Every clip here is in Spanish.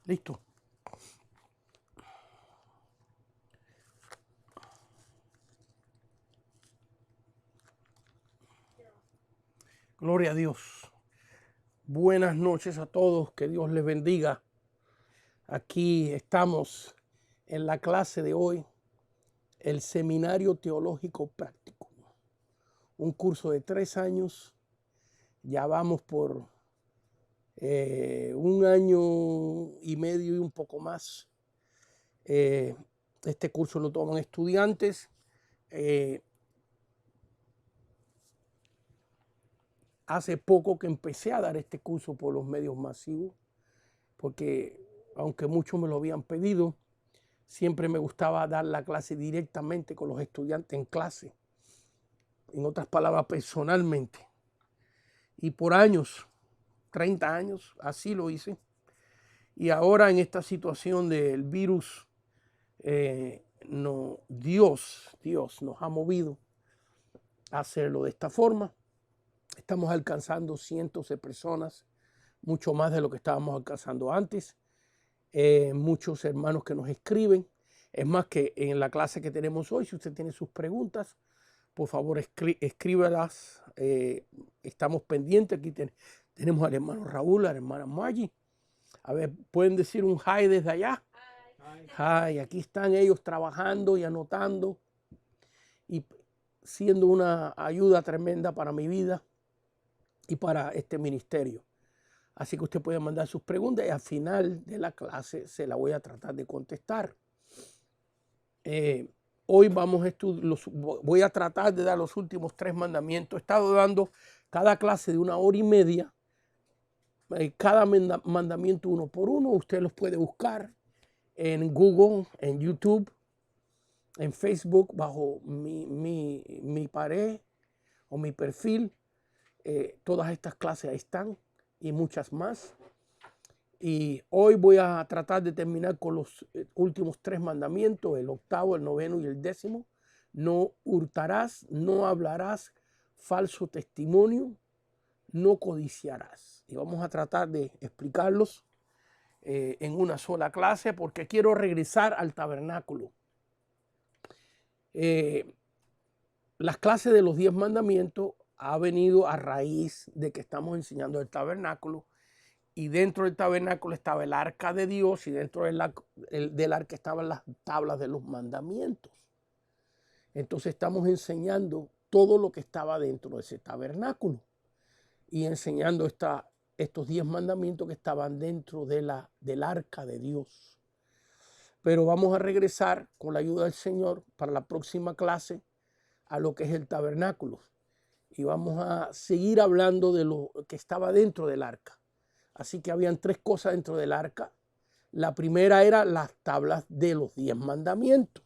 Listo. Gloria a Dios. Buenas noches a todos. Que Dios les bendiga. Aquí estamos en la clase de hoy, el Seminario Teológico Práctico. Un curso de 3 años. Ya vamos por 1 año y medio y un poco más. Este curso lo toman estudiantes. Hace poco que empecé a dar este curso por los medios masivos, porque aunque muchos me lo habían pedido, siempre me gustaba dar la clase directamente con los estudiantes en clase. En otras palabras, personalmente. Y por años, 30 años, así lo hice. Y ahora en esta situación del virus, Dios nos ha movido a hacerlo de esta forma. Estamos alcanzando cientos de personas, mucho más de lo que estábamos alcanzando antes. Muchos hermanos que nos escriben. Es más, que en la clase que tenemos hoy, si usted tiene sus preguntas, por favor escríbalas. Estamos pendientes. Aquí tenemos al hermano Raúl, a la hermana Maggie. A ver, ¿pueden decir un hi desde allá? Hi. Aquí están ellos trabajando y anotando y siendo una ayuda tremenda para mi vida y para este ministerio. Así que usted puede mandar sus preguntas y al final de la clase se la voy a tratar de contestar. Hoy voy a tratar de dar los últimos 3 mandamientos. He estado dando cada clase de 1 hora y media. Cada mandamiento uno por uno. Usted los puede buscar en Google, en YouTube, en Facebook, bajo mi pared o mi perfil. Todas estas clases ahí están y muchas más. Y hoy voy a tratar de terminar con los últimos 3 mandamientos, el 8º, el 9º y el 10º. No hurtarás, no hablarás falso testimonio, no codiciarás. Y vamos a tratar de explicarlos en una sola clase, porque quiero regresar al tabernáculo. Las clases de los 10 mandamientos ha venido a raíz de que estamos enseñando el tabernáculo. Y dentro del tabernáculo estaba el arca de Dios y dentro del arca estaban las tablas de los mandamientos. Entonces estamos enseñando todo lo que estaba dentro de ese tabernáculo y enseñando estos 10 mandamientos que estaban dentro del arca de Dios. Pero vamos a regresar con la ayuda del Señor para la próxima clase a lo que es el tabernáculo. Y vamos a seguir hablando de lo que estaba dentro del arca. Así que habían 3 cosas dentro del arca. La primera era las tablas de los 10 mandamientos,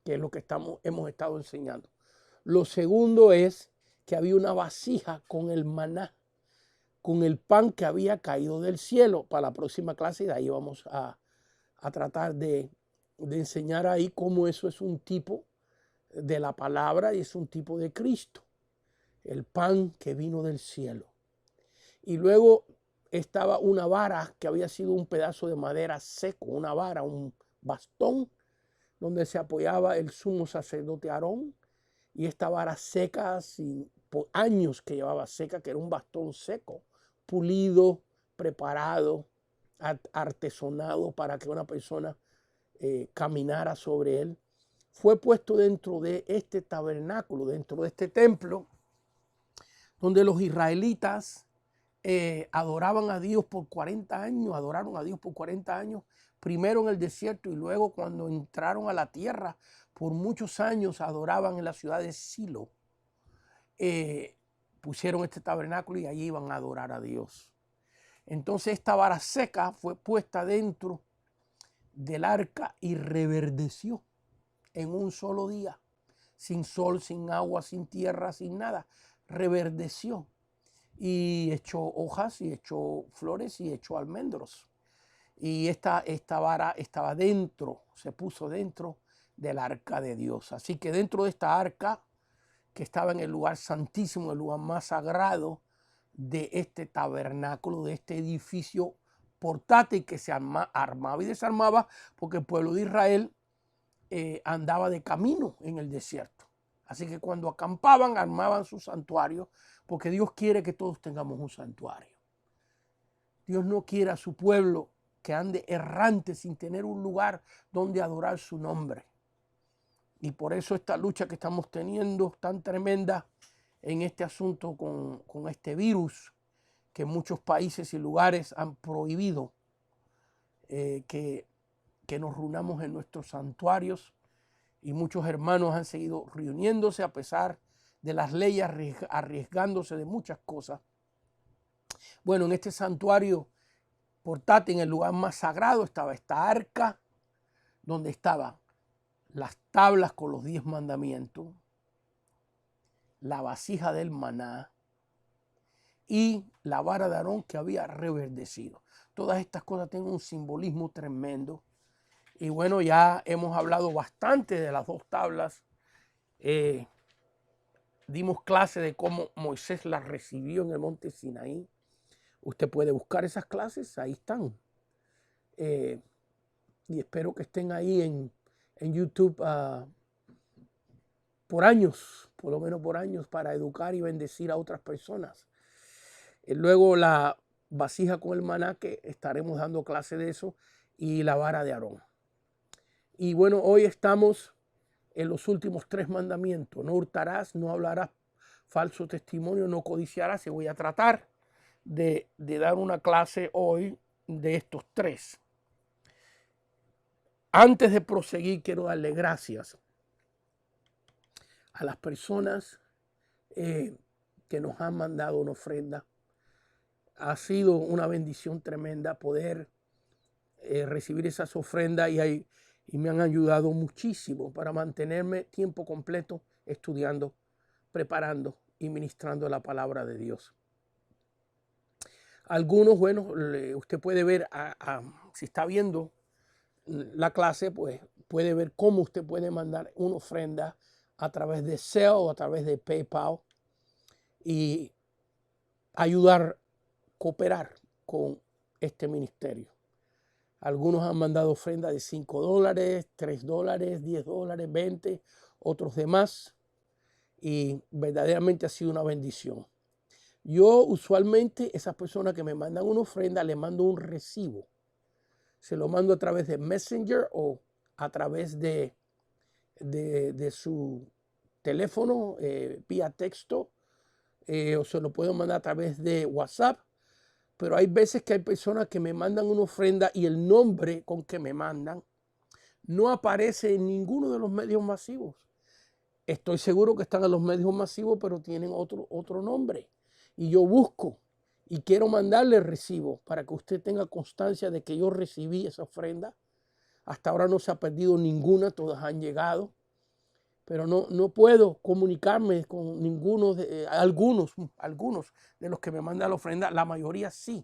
que es lo que hemos estado enseñando. Lo segundo es que había una vasija con el maná, con el pan que había caído del cielo. Para la próxima clase, de ahí vamos a tratar de enseñar ahí cómo eso es un tipo de la palabra y es un tipo de Cristo. El pan que vino del cielo. Y luego estaba una vara que había sido un pedazo de madera seco, una vara, un bastón, donde se apoyaba el sumo sacerdote Aarón. Y esta vara seca, por años que llevaba seca, que era un bastón seco, pulido, preparado, artesonado para que una persona caminara sobre él, fue puesto dentro de este tabernáculo, dentro de este templo, donde los israelitas adoraban a Dios por 40 años, adoraron a Dios por 40 años, primero en el desierto y luego cuando entraron a la tierra, por muchos años adoraban en la ciudad de Silo. Pusieron este tabernáculo y allí iban a adorar a Dios. Entonces esta vara seca fue puesta dentro del arca y reverdeció en un solo día, sin sol, sin agua, sin tierra, sin nada, reverdeció. Y echó hojas y echó flores y echó almendros. Y esta vara estaba dentro, se puso dentro del arca de Dios. Así que dentro de esta arca, que estaba en el lugar santísimo, el lugar más sagrado de este tabernáculo, de este edificio portátil que se armaba y desarmaba, porque el pueblo de Israel andaba de camino en el desierto. Así que cuando acampaban, armaban su santuario, porque Dios quiere que todos tengamos un santuario. Dios no quiere a su pueblo que ande errante sin tener un lugar donde adorar su nombre. Y por eso esta lucha que estamos teniendo tan tremenda en este asunto con este virus, que muchos países y lugares han prohibido que nos reunamos en nuestros santuarios, y muchos hermanos han seguido reuniéndose a pesar de las leyes, arriesgándose de muchas cosas. Bueno, en este santuario portátil, en el lugar más sagrado, estaba esta arca, donde estaban las tablas con los 10 mandamientos, la vasija del maná y la vara de Aarón que había reverdecido. Todas estas cosas tienen un simbolismo tremendo. Y bueno, ya hemos hablado bastante de las 2 tablas. Dimos clase de cómo Moisés las recibió en el monte Sinaí. Usted puede buscar esas clases, ahí están. Y espero que estén ahí en YouTube por años, por lo menos por años, para educar y bendecir a otras personas. Luego la vasija con el maná, que estaremos dando clase de eso, y la vara de Aarón. Y bueno, hoy estamos en los últimos 3 mandamientos. No hurtarás, no hablarás falso testimonio, no codiciarás. Y voy a tratar de dar una clase hoy de estos 3. Antes de proseguir, quiero darle gracias a las personas que nos han mandado una ofrenda. Ha sido una bendición tremenda poder recibir esas ofrendas y me han ayudado muchísimo para mantenerme tiempo completo estudiando, preparando y ministrando la palabra de Dios. Algunos, bueno, usted puede ver, si está viendo la clase, pues puede ver cómo usted puede mandar una ofrenda a través de Zelle o a través de PayPal y ayudar, cooperar con este ministerio. Algunos han mandado ofrendas de $5, $3, $10, 20, otros de más, y verdaderamente ha sido una bendición. Yo usualmente, esas personas que me mandan una ofrenda, le mando un recibo. Se lo mando a través de Messenger o a través de su teléfono vía texto, o se lo puedo mandar a través de WhatsApp. Pero hay veces que hay personas que me mandan una ofrenda y el nombre con que me mandan no aparece en ninguno de los medios masivos. Estoy seguro que están en los medios masivos, pero tienen otro nombre. Y yo busco y quiero mandarle el recibo para que usted tenga constancia de que yo recibí esa ofrenda. Hasta ahora no se ha perdido ninguna, todas han llegado. Pero no puedo comunicarme con ninguno de algunos de los que me mandan la ofrenda. La mayoría sí.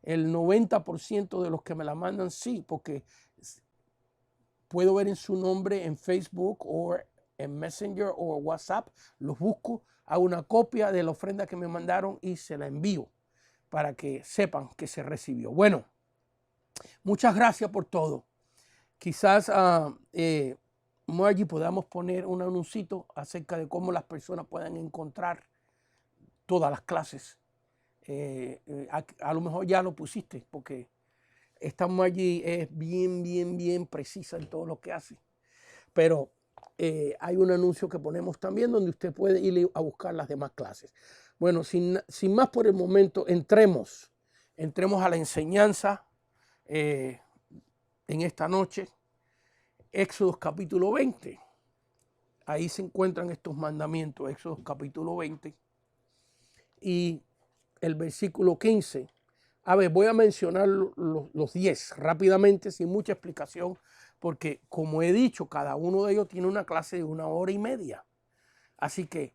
El 90% de los que me la mandan sí, porque puedo ver en su nombre en Facebook o en Messenger o WhatsApp. Los busco, hago una copia de la ofrenda que me mandaron y se la envío para que sepan que se recibió. Bueno, muchas gracias por todo. Quizás allí podamos poner un anuncito acerca de cómo las personas pueden encontrar todas las clases. A lo mejor ya lo pusiste, porque esta allí es bien precisa en todo lo que hace. Pero hay un anuncio que ponemos también donde usted puede ir a buscar las demás clases. Bueno, sin más por el momento, entremos a la enseñanza en esta noche. Éxodo capítulo 20. Ahí se encuentran estos mandamientos, Éxodo capítulo 20. Y el versículo 15. A ver, voy a mencionar los 10 rápidamente, sin mucha explicación, porque como he dicho, cada uno de ellos tiene una clase de 1 hora y media. Así que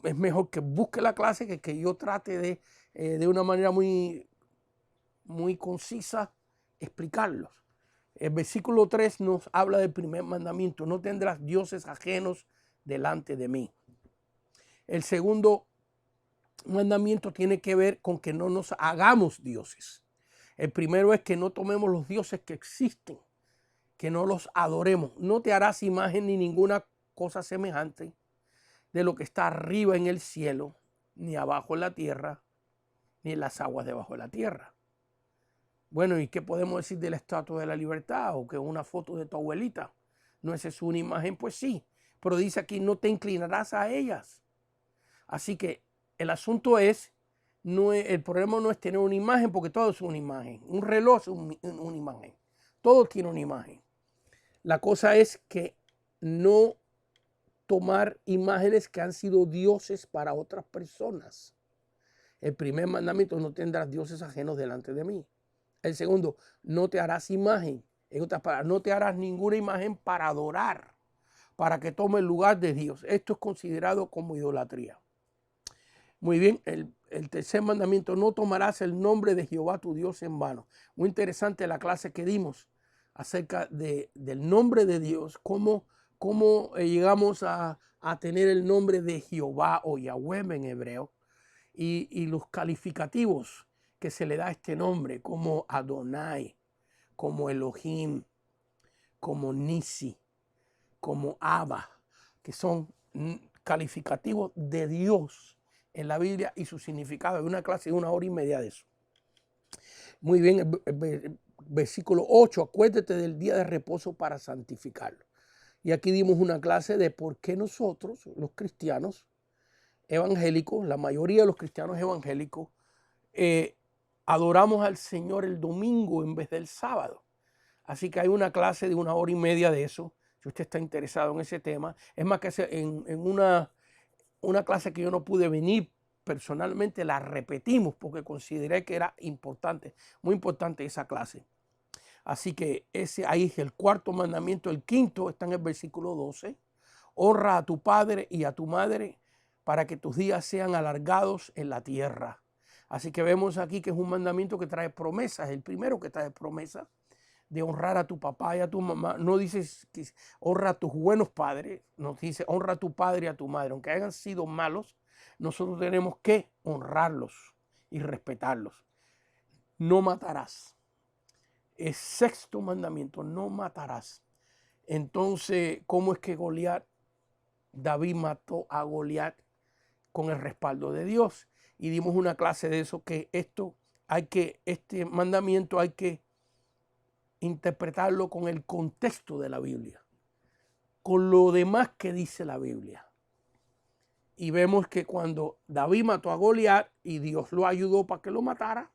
es mejor que busque la clase que yo trate de una manera muy concisa explicarlos. El versículo 3 nos habla del primer mandamiento: no tendrás dioses ajenos delante de mí. El segundo mandamiento tiene que ver con que no nos hagamos dioses. El primero es que no tomemos los dioses que existen, que no los adoremos. No te harás imagen ni ninguna cosa semejante de lo que está arriba en el cielo, ni abajo en la tierra, ni en las aguas debajo de la tierra. Bueno, ¿y qué podemos decir de la Estatua de la Libertad o que una foto de tu abuelita? ¿No es eso una imagen? Pues sí, pero dice aquí no te inclinarás a ellas. Así que el asunto es, el problema no es tener una imagen, porque todo es una imagen. Un reloj es una imagen. Todo tiene una imagen. La cosa es que no tomar imágenes que han sido dioses para otras personas. El primer mandamiento: no tendrás dioses ajenos delante de mí. El segundo: no te harás imagen. En otras palabras, no te harás ninguna imagen para adorar, para que tome el lugar de Dios. Esto es considerado como idolatría. Muy bien, el tercer mandamiento: no tomarás el nombre de Jehová tu Dios en vano. Muy interesante la clase que dimos acerca del nombre de Dios, cómo llegamos a tener el nombre de Jehová o Yahweh en hebreo, y los calificativos que se le da a este nombre, como Adonai, como Elohim, como Nisi, como Abba, que son calificativos de Dios en la Biblia y su significado. Hay una clase de 1 hora y media de eso. Muy bien, el versículo 8: acuérdate del día de reposo para santificarlo. Y aquí dimos una clase de por qué nosotros, los cristianos evangélicos, la mayoría de los cristianos evangélicos, adoramos al Señor el domingo en vez del sábado. Así que hay una clase de 1 hora y media de eso, si usted está interesado en ese tema. Es más, que en una clase que yo no pude venir personalmente, la repetimos porque consideré que era importante, muy importante esa clase. Así que ahí es el cuarto mandamiento. El quinto está en el versículo 12. Honra a tu padre y a tu madre para que tus días sean alargados en la tierra. Así que vemos aquí que es un mandamiento que trae promesas. El primero que trae promesas de honrar a tu papá y a tu mamá. No dices que honra a tus buenos padres, nos dice honra a tu padre y a tu madre. Aunque hayan sido malos, nosotros tenemos que honrarlos y respetarlos. No matarás. El sexto mandamiento: no matarás. Entonces, ¿cómo es que David mató a Goliat? Con el respaldo de Dios. Y dimos una clase de eso, que este mandamiento hay que interpretarlo con el contexto de la Biblia, con lo demás que dice la Biblia. Y vemos que cuando David mató a Goliat y Dios lo ayudó para que lo matara,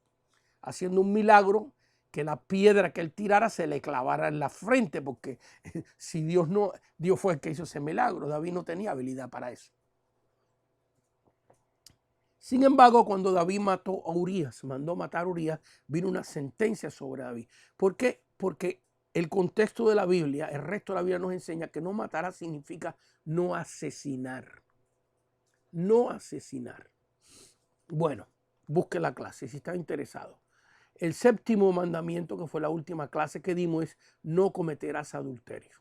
haciendo un milagro, que la piedra que él tirara se le clavara en la frente, porque si Dios fue el que hizo ese milagro. David no tenía habilidad para eso. Sin embargo, cuando David mandó matar a Urías, vino una sentencia sobre David. ¿Por qué? Porque el contexto de la Biblia, el resto de la Biblia nos enseña que no matar significa no asesinar. No asesinar. Bueno, busque la clase si está interesado. El séptimo mandamiento, que fue la última clase que dimos, es: no cometerás adulterio.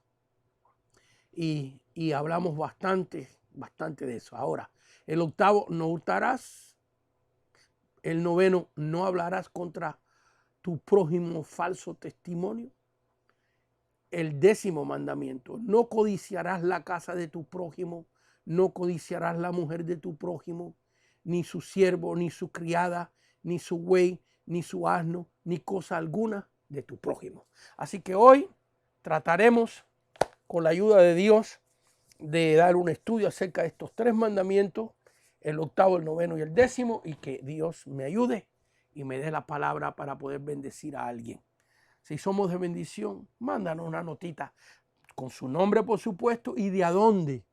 Y hablamos bastante de eso. Ahora, el octavo: no hurtarás. El noveno: no hablarás contra tu prójimo falso testimonio. El décimo mandamiento: no codiciarás la casa de tu prójimo, no codiciarás la mujer de tu prójimo, ni su siervo, ni su criada, ni su buey, ni su asno, ni cosa alguna de tu prójimo. Así que hoy trataremos, con la ayuda de Dios, de dar un estudio acerca de estos 3 mandamientos, el octavo, el noveno y el décimo, y que Dios me ayude y me dé la palabra para poder bendecir a alguien. Si somos de bendición, mándanos una notita con su nombre, por supuesto, y de a dónde.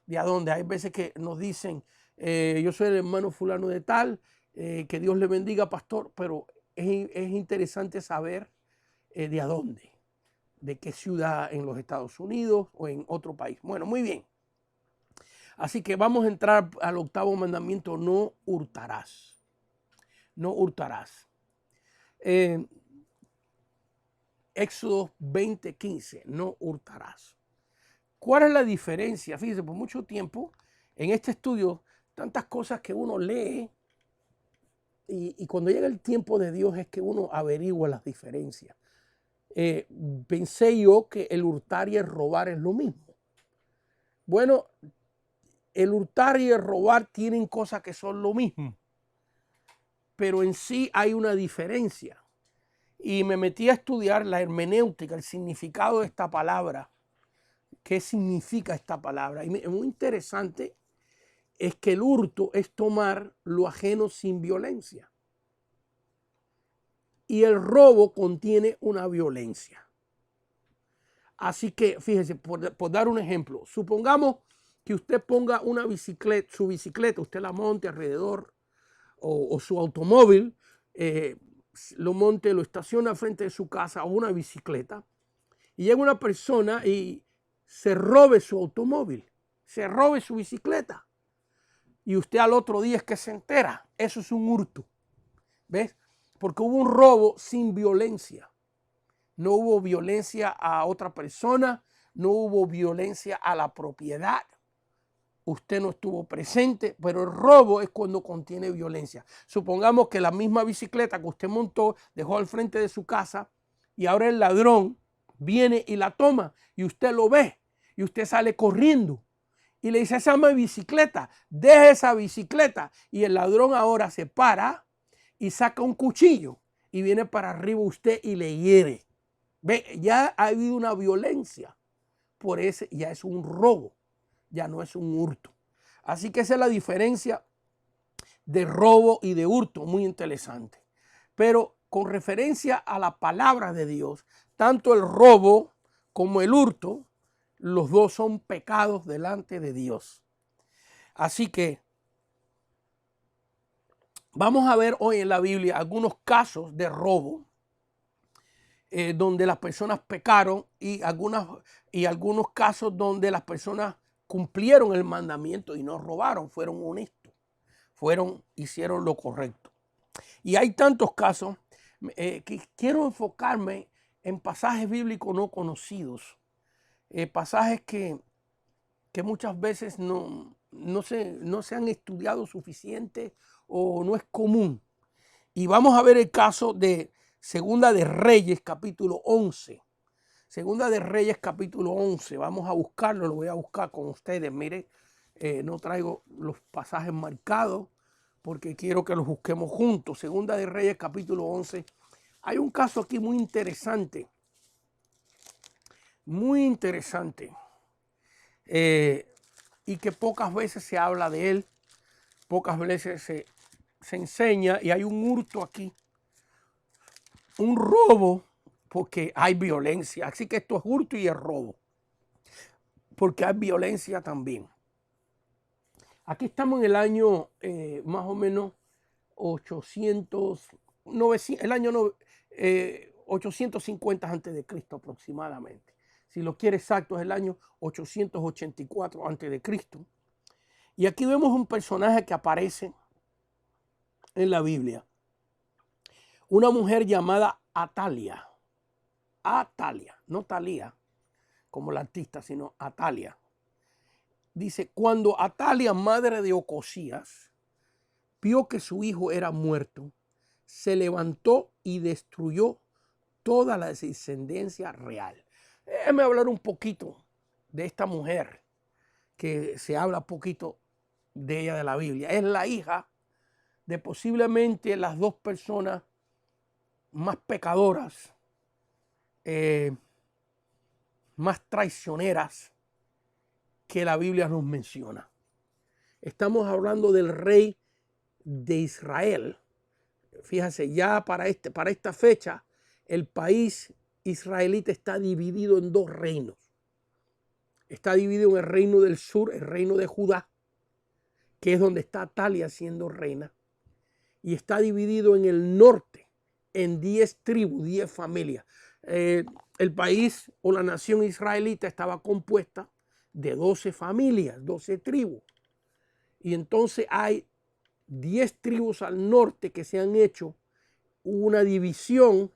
De a dónde. Hay veces que nos dicen, yo soy el hermano fulano de tal, que Dios le bendiga, pastor, pero es interesante saber de a dónde, de qué ciudad en los Estados Unidos o en otro país. Bueno, muy bien. Así que vamos a entrar al octavo mandamiento: no hurtarás. No hurtarás. Éxodo 20:15, no hurtarás. ¿Cuál es la diferencia? Fíjense, por mucho tiempo en este estudio, tantas cosas que uno lee y cuando llega el tiempo de Dios es que uno averigua las diferencias. Pensé yo que el hurtar y el robar es lo mismo. Bueno, el hurtar y el robar tienen cosas que son lo mismo, pero en sí hay una diferencia. Y me metí a estudiar la hermenéutica, el significado de esta palabra. ¿Qué significa esta palabra? Y muy interesante es que el hurto es tomar lo ajeno sin violencia. Y el robo contiene una violencia. Así que, fíjese, por dar un ejemplo, supongamos que usted ponga una bicicleta, su bicicleta, usted la monte alrededor, o su automóvil, lo monte, lo estaciona frente de su casa, o una bicicleta, y llega una persona y se robe su automóvil, se robe su bicicleta, y usted al otro día es que se entera. Eso es un hurto, ¿ves? Porque hubo un robo sin violencia. No hubo violencia a otra persona, no hubo violencia a la propiedad. Usted no estuvo presente, pero el robo es cuando contiene violencia. Supongamos que la misma bicicleta que usted montó dejó al frente de su casa y ahora el ladrón viene y la toma y usted lo ve y usted sale corriendo y le dice: esa es mi bicicleta, deje esa bicicleta. Y el ladrón ahora se para y saca un cuchillo y viene para arriba usted y le hiere. Ve, ya ha habido una violencia, por ese ya es un robo, ya no es un hurto. Así que esa es la diferencia de robo y de hurto, muy interesante. Pero con referencia a la palabra de Dios, tanto el robo como el hurto, los dos son pecados delante de Dios. Así que vamos a ver hoy en la Biblia algunos casos de robo donde las personas pecaron y algunos casos donde las personas cumplieron el mandamiento y no robaron, fueron honestos, hicieron lo correcto. Y hay tantos casos que quiero enfocarme en pasajes bíblicos no conocidos, pasajes que muchas veces no se han estudiado suficiente o no es común. Y vamos a ver el caso de Segunda de Reyes, capítulo 11. Segunda de Reyes, capítulo 11. Vamos a buscarlo, lo voy a buscar con ustedes. Mire, no traigo los pasajes marcados porque quiero que los busquemos juntos. Segunda de Reyes, capítulo 11. Hay un caso aquí muy interesante. Muy interesante. Y que pocas veces se habla de él. Pocas veces se enseña, y hay un hurto aquí. Un robo, porque hay violencia. Así que esto es hurto y es robo, porque hay violencia también. Aquí estamos en el año más o menos 850 antes de Cristo aproximadamente. Si lo quiere exacto, es el año 884 antes de Cristo. Y aquí vemos un personaje que aparece en la Biblia. Una mujer llamada Atalia. Atalia, no Talía, como la artista, sino Atalia. Dice: cuando Atalia, madre de Ocosías, vio que su hijo era muerto, se levantó y destruyó toda la descendencia real. Déjame hablar un poquito de esta mujer, que se habla poquito de ella de la Biblia. Es la hija de posiblemente las dos personas más pecadoras, más traicioneras que la Biblia nos menciona. Estamos hablando del rey de Israel. Fíjense, ya para esta fecha, el país israelita está dividido en dos reinos. Está dividido en el reino del sur, el reino de Judá, que es donde está Atalia siendo reina, y está dividido en el norte, en 10 tribus, 10 familias. El país o la nación israelita estaba compuesta de 12 familias, 12 tribus. Y entonces hay 10 tribus al norte que se han hecho una división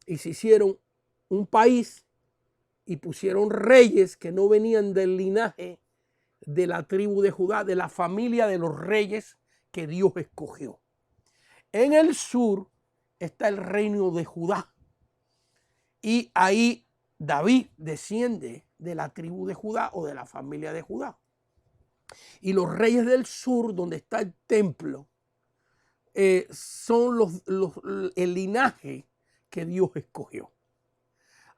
y se hicieron un país y pusieron reyes que no venían del linaje de la tribu de Judá, de la familia de los reyes que Dios escogió. En el sur está el reino de Judá. Y ahí David desciende de la tribu de Judá o de la familia de Judá. Y los reyes del sur, donde está el templo, son el linaje que Dios escogió.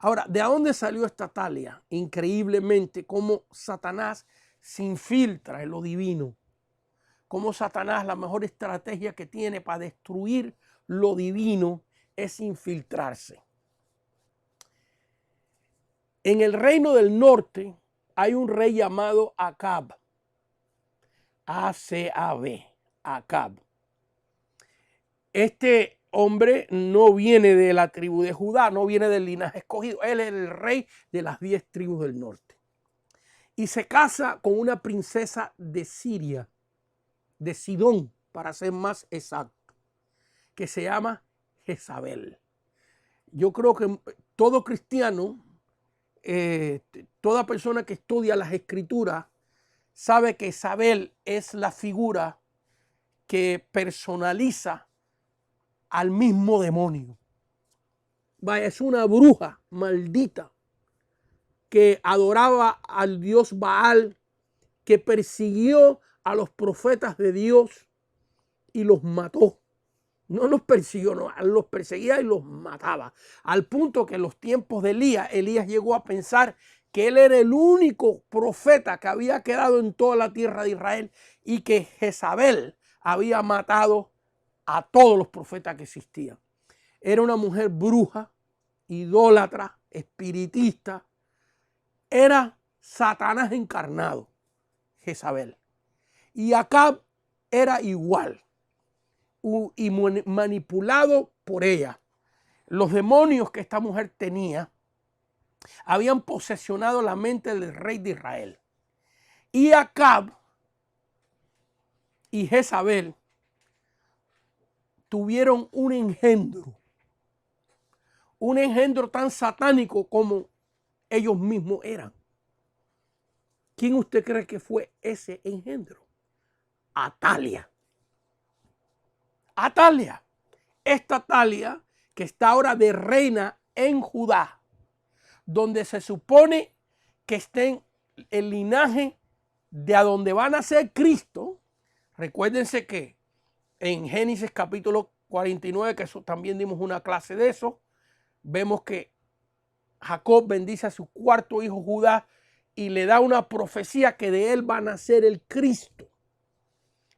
Ahora, ¿de dónde salió esta Atalia? Increíblemente, cómo Satanás se infiltra en lo divino. Cómo Satanás, la mejor estrategia que tiene para destruir lo divino es infiltrarse. En el reino del norte hay un rey llamado Acab. A-C-A-B, Acab. Este hombre no viene de la tribu de Judá, no viene del linaje escogido. Él es el rey de las 10 tribus del norte. Y se casa con una princesa de Siria, de Sidón, para ser más exacto, que se llama Jezabel. Yo creo que todo cristiano, toda persona que estudia las escrituras, sabe que Jezabel es la figura que personaliza al mismo demonio. Vaya, es una bruja maldita que adoraba al dios Baal, que persiguió a los profetas de Dios y los mató. No los persiguió, no, los perseguía y los mataba. Al punto que en los tiempos de Elías llegó a pensar que él era el único profeta que había quedado en toda la tierra de Israel y que Jezabel había matado a todos los profetas que existían. Era una mujer bruja, idólatra, espiritista. Era Satanás encarnado, Jezabel. Y Acab era igual y manipulado por ella. Los demonios que esta mujer tenía habían posesionado la mente del rey de Israel. Y Acab y Jezabel tuvieron un engendro tan satánico como ellos mismos eran. ¿Quién usted cree que fue ese engendro? Atalia. Atalia. Esta Atalia que está ahora de reina en Judá, donde se supone que esté el linaje de a donde va a nacer Cristo. Recuérdense que en Génesis capítulo 49, que eso también dimos una clase de eso, vemos que Jacob bendice a su cuarto hijo Judá y le da una profecía que de él va a nacer el Cristo.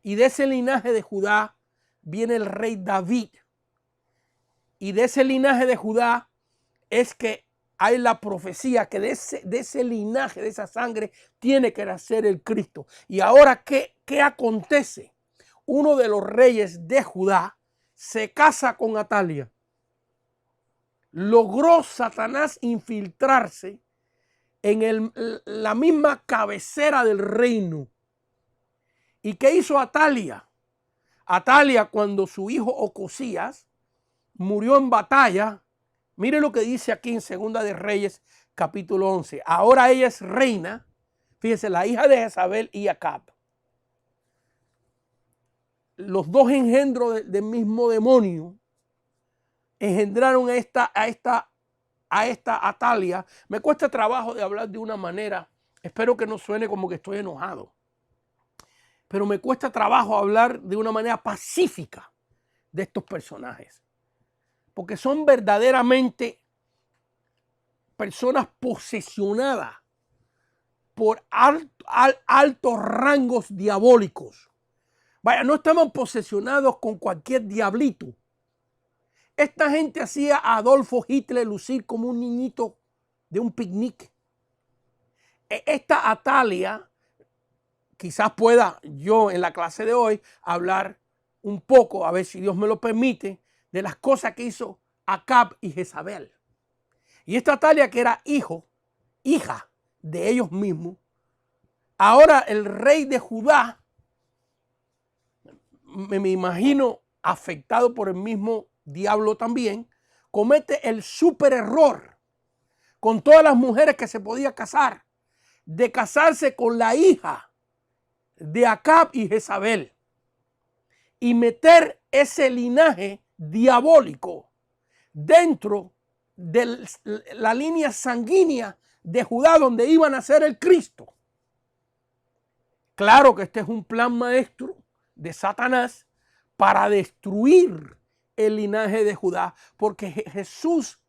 Y de ese linaje de Judá viene el rey David. Y de ese linaje de Judá es que hay la profecía que de ese linaje, de esa sangre, tiene que nacer el Cristo. Y ahora, ¿qué acontece? Uno de los reyes de Judá se casa con Atalia. Logró Satanás infiltrarse en la misma cabecera del reino. ¿Y qué hizo Atalia? Atalia, cuando su hijo Ocosías murió en batalla, mire lo que dice aquí en Segunda de Reyes, capítulo 11. Ahora ella es reina, fíjese, la hija de Jezabel y Acab. Los dos engendros del mismo demonio engendraron a esta Atalia. Me cuesta trabajo de hablar de una manera, espero que no suene como que estoy enojado, pero me cuesta trabajo hablar de una manera pacífica de estos personajes, porque son verdaderamente personas posesionadas por altos rangos diabólicos. Vaya, no estaban posesionados con cualquier diablito. Esta gente hacía a Adolfo Hitler lucir como un niñito de un picnic. Esta Atalia, quizás pueda yo en la clase de hoy hablar un poco, a ver si Dios me lo permite, de las cosas que hizo Acab y Jezabel. Y esta Atalia, que era hija de ellos mismos, ahora el rey de Judá, me imagino afectado por el mismo diablo también, comete el súper error con todas las mujeres que se podía casar, de casarse con la hija de Acab y Jezabel y meter ese linaje diabólico dentro de la línea sanguínea de Judá, donde iba a nacer el Cristo. Claro que este es un plan maestro de Satanás para destruir el linaje de Judá, porque Jesús,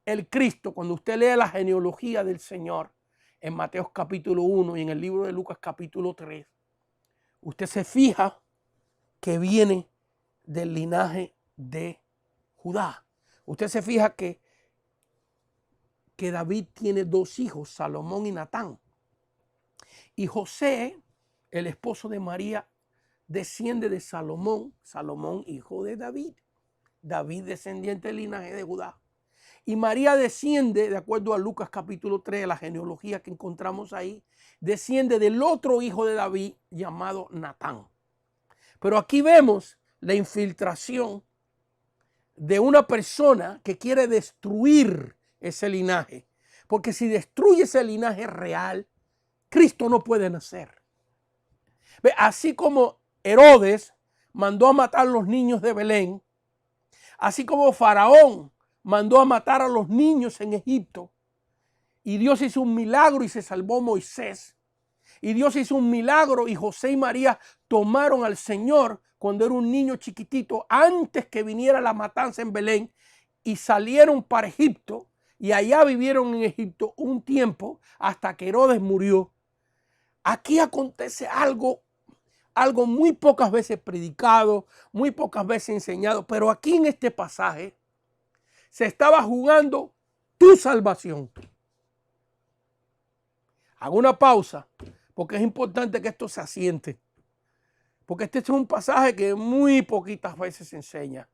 el Cristo, cuando usted lee la genealogía del Señor en Mateo capítulo 1 y en el libro de Lucas capítulo 3, usted se fija que viene del linaje de Judá. Usted se fija que David tiene dos hijos, Salomón y Natán. Y José, el esposo de María, desciende de Salomón, Salomón hijo de David, David descendiente del linaje de Judá. Y María desciende, de acuerdo a Lucas capítulo 3, la genealogía que encontramos ahí, desciende del otro hijo de David llamado Natán. Pero aquí vemos la infiltración de una persona que quiere destruir ese linaje. Porque si destruye ese linaje real, Cristo no puede nacer. Así como Herodes mandó a matar a los niños de Belén, así como Faraón mandó a matar a los niños en Egipto, y Dios hizo un milagro y se salvó Moisés, y Dios hizo un milagro y José y María tomaron al Señor cuando era un niño chiquitito, antes que viniera la matanza en Belén, y salieron para Egipto, y allá vivieron en Egipto un tiempo hasta que Herodes murió. Aquí acontece algo muy pocas veces predicado, muy pocas veces enseñado, pero aquí en este pasaje se estaba jugando tu salvación. Hago una pausa porque es importante que esto se asiente, porque este es un pasaje que muy poquitas veces se enseña.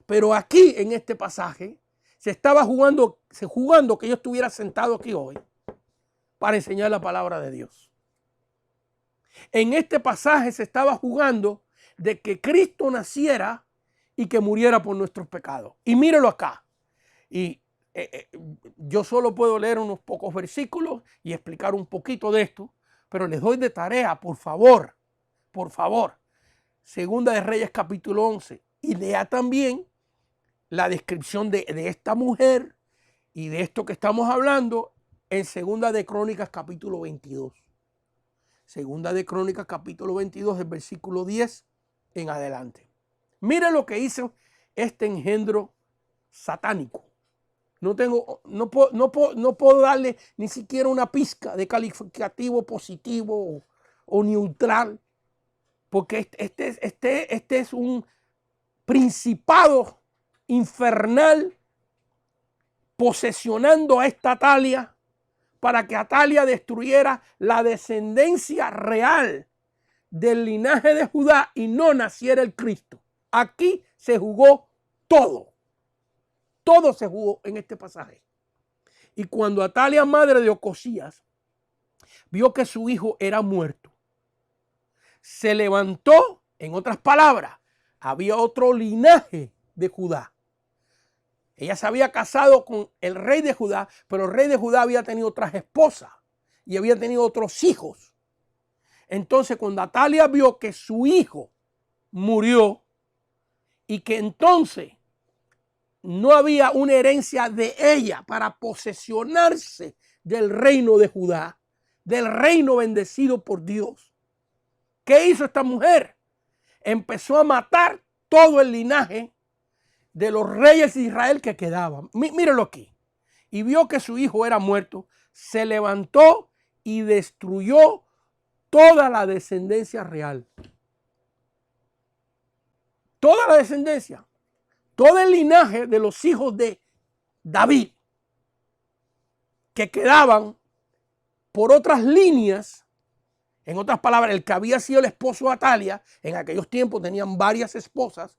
Pero aquí en este pasaje se estaba jugando que yo estuviera sentado aquí hoy para enseñar la palabra de Dios. En este pasaje se estaba jugando de que Cristo naciera y que muriera por nuestros pecados. Y mírelo acá. Y yo solo puedo leer unos pocos versículos y explicar un poquito de esto, pero les doy de tarea, por favor, Segunda de Reyes capítulo 11, y lea también la descripción de esta mujer y de esto que estamos hablando en Segunda de Crónicas capítulo 22. Segunda de Crónicas capítulo 22, del versículo 10 en adelante. Mire lo que hizo este engendro satánico. No puedo darle ni siquiera una pizca de calificativo positivo o neutral, porque este es un principado infernal posesionando a esta Atalia para que Atalia destruyera la descendencia real del linaje de Judá y no naciera el Cristo. Aquí se jugó todo. Todo se jugó en este pasaje. Y cuando Atalia, madre de Ocosías, vio que su hijo era muerto, se levantó, en otras palabras, había otro linaje de Judá. Ella se había casado con el rey de Judá, pero el rey de Judá había tenido otras esposas y había tenido otros hijos. Entonces, cuando Atalia vio que su hijo murió y que entonces no había una herencia de ella para posesionarse del reino de Judá, del reino bendecido por Dios, ¿qué hizo esta mujer? Empezó a matar todo el linaje de los reyes de Israel que quedaban. Mírelo aquí. Y vio que su hijo era muerto, se levantó y destruyó toda la descendencia real. Toda la descendencia. Todo el linaje de los hijos de David que quedaban por otras líneas. En otras palabras, el que había sido el esposo de Atalia, en aquellos tiempos tenían varias esposas,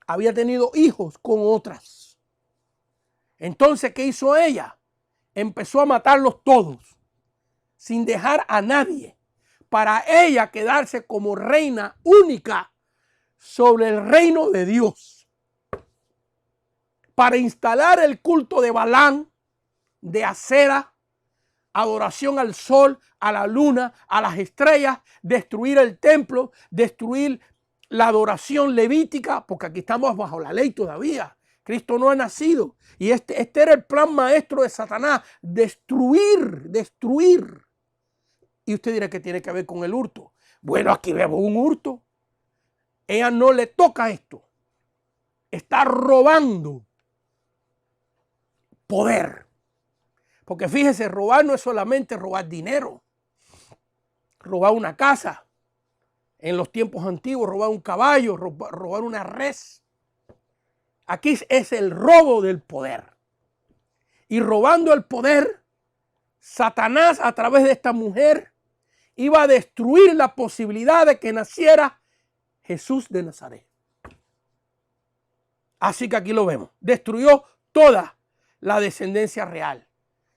había tenido hijos con otras. Entonces, ¿qué hizo ella? Empezó a matarlos todos, sin dejar a nadie, para ella quedarse como reina única sobre el reino de Dios, para instalar el culto de Balán, de Acera, adoración al sol, a la luna, a las estrellas, destruir el templo, destruir la adoración levítica, porque aquí estamos bajo la ley todavía. Cristo no ha nacido. Y este era el plan maestro de Satanás, destruir. Y usted dirá que tiene que ver con el hurto. Bueno, aquí vemos un hurto. Ella no le toca esto. Está robando poder. Porque fíjese, robar no es solamente robar dinero. Robar una casa. En los tiempos antiguos, robar un caballo, robar una res. Aquí es el robo del poder. Y robando el poder, Satanás a través de esta mujer iba a destruir la posibilidad de que naciera Jesús de Nazaret. Así que aquí lo vemos. Destruyó toda la descendencia real.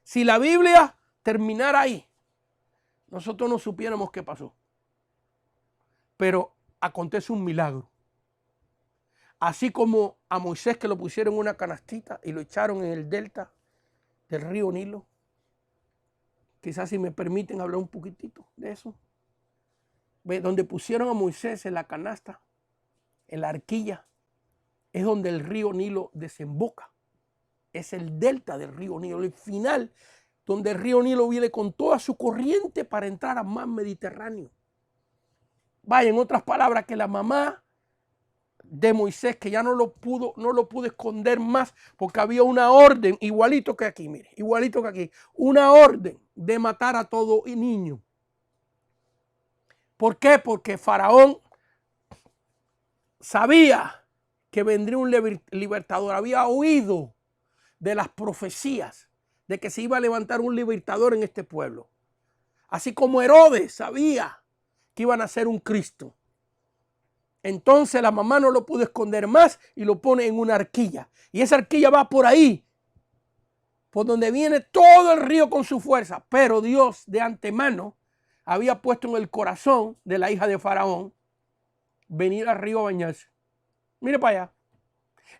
Si la Biblia terminara ahí, nosotros no supiéramos qué pasó. Pero acontece un milagro. Así como a Moisés, que lo pusieron en una canastita y lo echaron en el delta del río Nilo. Quizás, si me permiten hablar un poquitito de eso. ¿Ve? Donde pusieron a Moisés en la canasta, en la arquilla, es donde el río Nilo desemboca. Es el delta del río Nilo, el final, donde el río Nilo viene con toda su corriente para entrar al mar Mediterráneo. Vaya, en otras palabras, que la mamá de Moisés, que ya no lo pudo esconder más, porque había una orden, igualito que aquí, mire, igualito que aquí, una orden de matar a todo niño. ¿Por qué? Porque Faraón sabía que vendría un libertador, había oído de las profecías de que se iba a levantar un libertador en este pueblo. Así como Herodes sabía que iban a ser un Cristo. Entonces la mamá no lo pudo esconder más y lo pone en una arquilla. Y esa arquilla va por ahí, por donde viene todo el río con su fuerza. Pero Dios de antemano había puesto en el corazón de la hija de Faraón venir al río a bañarse. Mire para allá.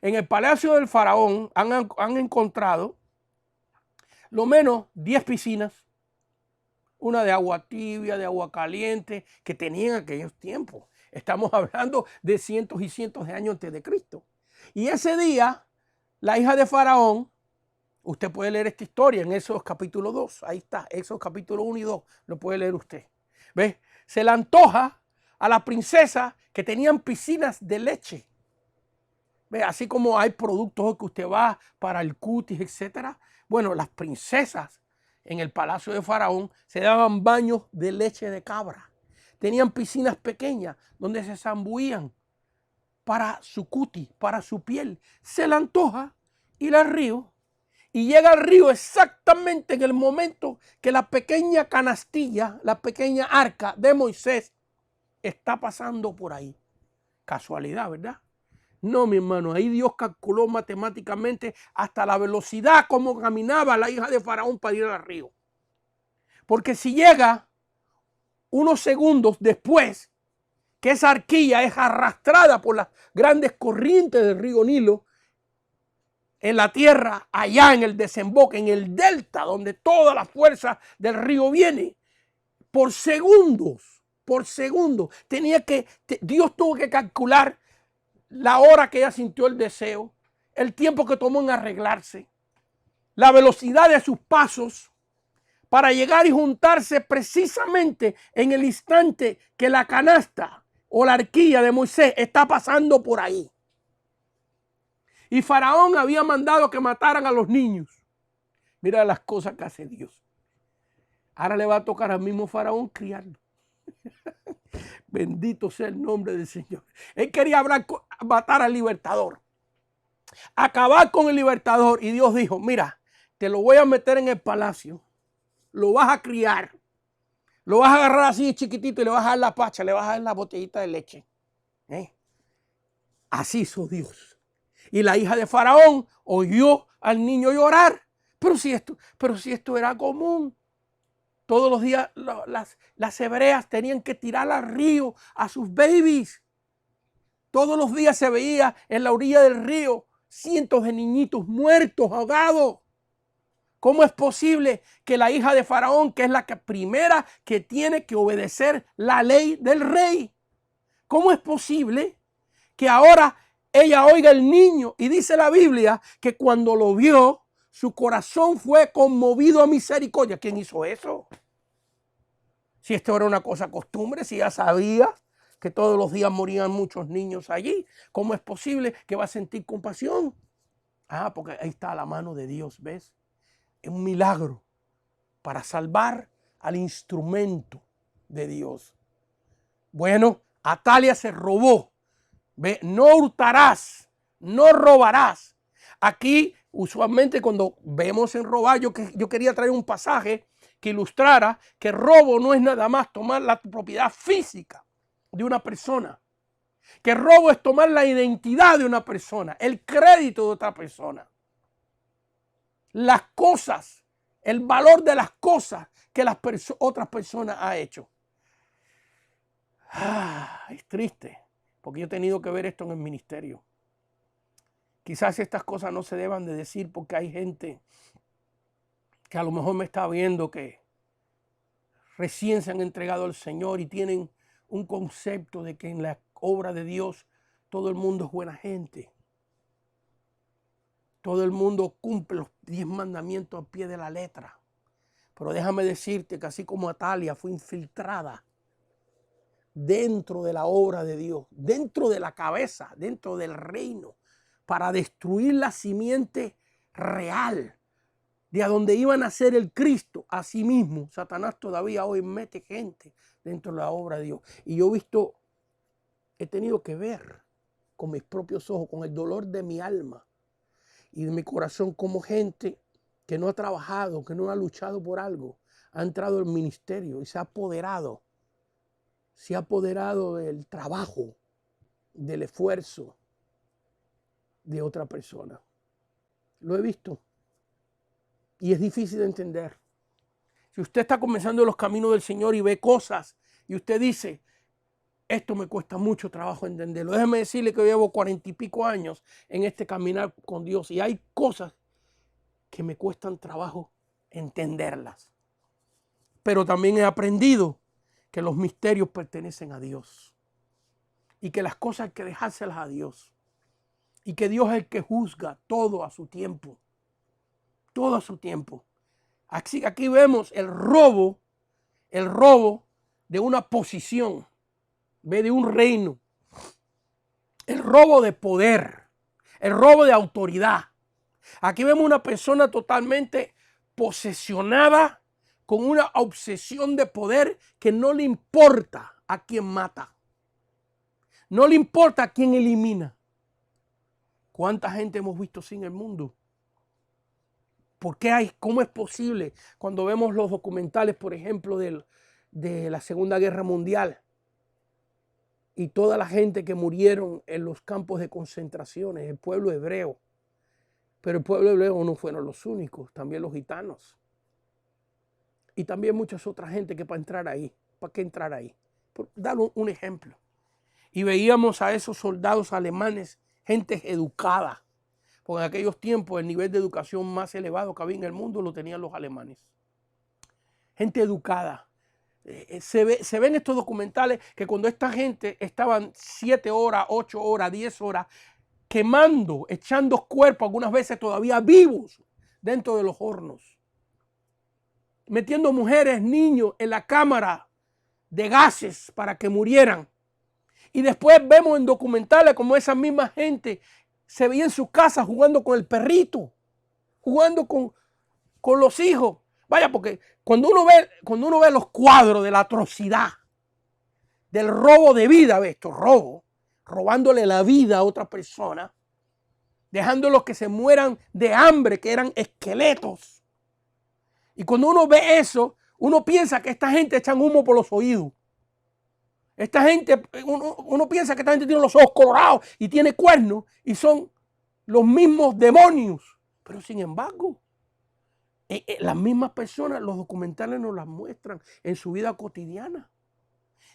En el palacio del Faraón han encontrado lo menos 10 piscinas. Una de agua tibia, de agua caliente, que tenían en aquellos tiempos. Estamos hablando de cientos y cientos de años antes de Cristo. Y ese día, la hija de Faraón, usted puede leer esta historia en Éxodo capítulo 2. Ahí está, Éxodo capítulo 1 y 2. Lo puede leer usted. ¿Ve? Se le antoja a la princesa que tenían piscinas de leche. ¿Ve? Así como hay productos que usted va para el cutis, etc. Bueno, las princesas en el palacio de Faraón se daban baños de leche de cabra. Tenían piscinas pequeñas donde se zambuían para su cutis, para su piel. Se le antoja ir al río y llega al río exactamente en el momento que la pequeña canastilla, la pequeña arca de Moisés está pasando por ahí. Casualidad, ¿verdad? No, mi hermano, ahí Dios calculó matemáticamente hasta la velocidad como caminaba la hija de Faraón para ir al río. Porque si llega unos segundos después que esa arquilla es arrastrada por las grandes corrientes del río Nilo, en la tierra, allá en el desemboque, en el delta, donde toda la fuerza del río viene, por segundos, Dios tuvo que calcular la hora que ella sintió el deseo, el tiempo que tomó en arreglarse, la velocidad de sus pasos, para llegar y juntarse precisamente en el instante que la canasta o la arquilla de Moisés está pasando por ahí. Y Faraón había mandado que mataran a los niños. Mira las cosas que hace Dios. Ahora le va a tocar al mismo Faraón criarlo. Bendito sea el nombre del Señor. Él quería matar al libertador, acabar con el libertador. Y Dios dijo, mira, te lo voy a meter en el palacio, lo vas a criar, lo vas a agarrar así chiquitito y le vas a dar la pacha, le vas a dar la botellita de leche. Así hizo Dios. Y la hija de Faraón oyó al niño llorar. Pero si esto era común. Todos los días las hebreas tenían que tirar al río a sus babies. Todos los días se veía en la orilla del río cientos de niñitos muertos, ahogados. ¿Cómo es posible que la hija de Faraón, que es la primera que tiene que obedecer la ley del rey, ¿Cómo es posible que ahora ella oiga el niño? Y dice la Biblia que cuando lo vio, su corazón fue conmovido a misericordia. ¿Quién hizo eso? Si esto era una cosa costumbre, si ella sabía que todos los días morían muchos niños allí, ¿cómo es posible que va a sentir compasión? Ah, porque ahí está la mano de Dios, ¿ves? Es un milagro para salvar al instrumento de Dios. Bueno, Atalia se robó. ¿Ve? No hurtarás, no robarás. Aquí, usualmente cuando vemos en robar, yo quería traer un pasaje que ilustrara que robo no es nada más tomar la propiedad física de una persona. Que robo es tomar la identidad de una persona, el crédito de otra persona. Las cosas, el valor de las cosas que las otras personas han hecho. Es triste, porque yo he tenido que ver esto en el ministerio. Quizás estas cosas no se deban de decir porque hay gente que a lo mejor me está viendo que recién se han entregado al Señor y tienen un concepto de que en la obra de Dios todo el mundo es buena gente. Todo el mundo cumple los 10 mandamientos al pie de la letra. Pero déjame decirte que así como Atalia fue infiltrada dentro de la obra de Dios, dentro de la cabeza, dentro del reino, para destruir la simiente real de a donde iba a nacer el Cristo. Asimismo, Satanás todavía hoy mete gente dentro de la obra de Dios. Y yo he tenido que ver con mis propios ojos, con el dolor de mi alma y de mi corazón, como gente que no ha trabajado, que no ha luchado por algo, ha entrado al ministerio y se ha apoderado del trabajo, del esfuerzo de otra persona. Lo he visto y es difícil de entender. Si usted está comenzando los caminos del Señor y ve cosas y usted dice, esto me cuesta mucho trabajo entenderlo. Déjeme decirle que llevo 40 y pico años en este caminar con Dios y hay cosas que me cuestan trabajo entenderlas. Pero también he aprendido que los misterios pertenecen a Dios y que las cosas hay que dejárselas a Dios y que Dios es el que juzga todo a su tiempo. Todo a su tiempo. Aquí vemos el robo de una posición, de un reino, el robo de poder, el robo de autoridad. Aquí vemos una persona totalmente posesionada con una obsesión de poder que no le importa a quién mata, no le importa a quién elimina. ¿Cuánta gente hemos visto sin el mundo? ¿Por qué cómo es posible cuando vemos los documentales, por ejemplo, de la Segunda Guerra Mundial y toda la gente que murieron en los campos de concentración, el pueblo hebreo? Pero el pueblo hebreo no fueron los únicos, también los gitanos. Y también muchas otras gente que para entrar ahí, ¿para qué entrar ahí? Por dar un ejemplo. Y veíamos a esos soldados alemanes, gente educada. Porque en aquellos tiempos el nivel de educación más elevado que había en el mundo lo tenían los alemanes. Gente educada. Se ven estos documentales que cuando esta gente estaban 7 horas, 8 horas, 10 horas, quemando, echando cuerpos, algunas veces todavía vivos, dentro de los hornos. Metiendo mujeres, niños en la cámara de gases para que murieran. Y después vemos en documentales como esa misma gente se veía en su casa jugando con el perrito, jugando con los hijos. Vaya, porque cuando uno ve los cuadros de la atrocidad, del robo de vida, ¿ves? Esto robándole la vida a otra persona, dejándolos que se mueran de hambre, que eran esqueletos. Y cuando uno ve eso, uno piensa que esta gente echan humo por los oídos. Esta gente, uno piensa que esta gente tiene los ojos colorados y tiene cuernos y son los mismos demonios. Pero sin embargo, las mismas personas, los documentales nos las muestran en su vida cotidiana.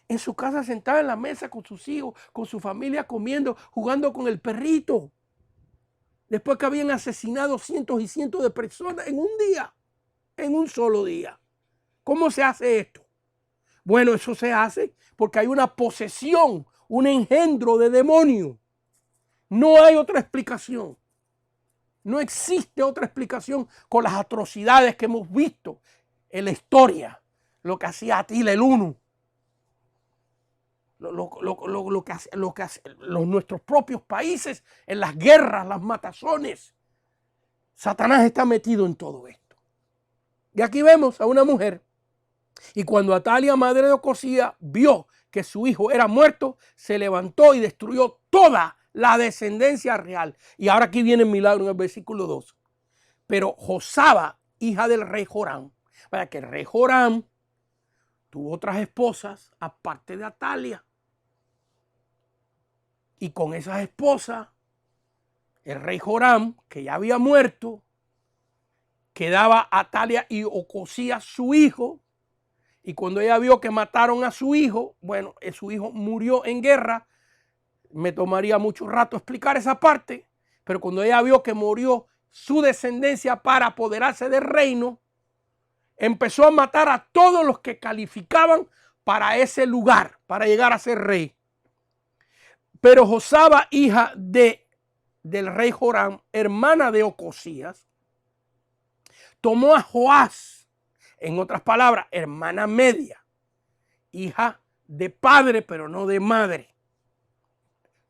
En su casa sentada en la mesa con sus hijos, con su familia comiendo, jugando con el perrito. Después que habían asesinado cientos y cientos de personas en un día, en un solo día. ¿Cómo se hace esto? Bueno, eso se hace porque hay una posesión, un engendro de demonio. No hay otra explicación. No existe otra explicación con las atrocidades que hemos visto en la historia. Lo que hacía Atila el Uno. Lo que hace nuestros propios países en las guerras, las matazones. Satanás está metido en todo esto. Y aquí vemos a una mujer. Y cuando Atalia, madre de Ocosías, vio que su hijo era muerto, se levantó y destruyó toda la descendencia real. Y ahora aquí viene el milagro en el versículo 2. Pero Josaba, hija del rey Joram, para que el rey Joram tuvo otras esposas aparte de Atalia. Y con esas esposas, el rey Joram, que ya había muerto, quedaba Atalia y Ocosías su hijo. Y cuando ella vio que mataron a su hijo, bueno, su hijo murió en guerra. Me tomaría mucho rato explicar esa parte, pero cuando ella vio que murió su descendencia para apoderarse del reino, empezó a matar a todos los que calificaban para ese lugar, para llegar a ser rey. Pero Josaba, hija del rey Joram, hermana de Ocosías, tomó a Joás, en otras palabras, hermana media, hija de padre pero no de madre.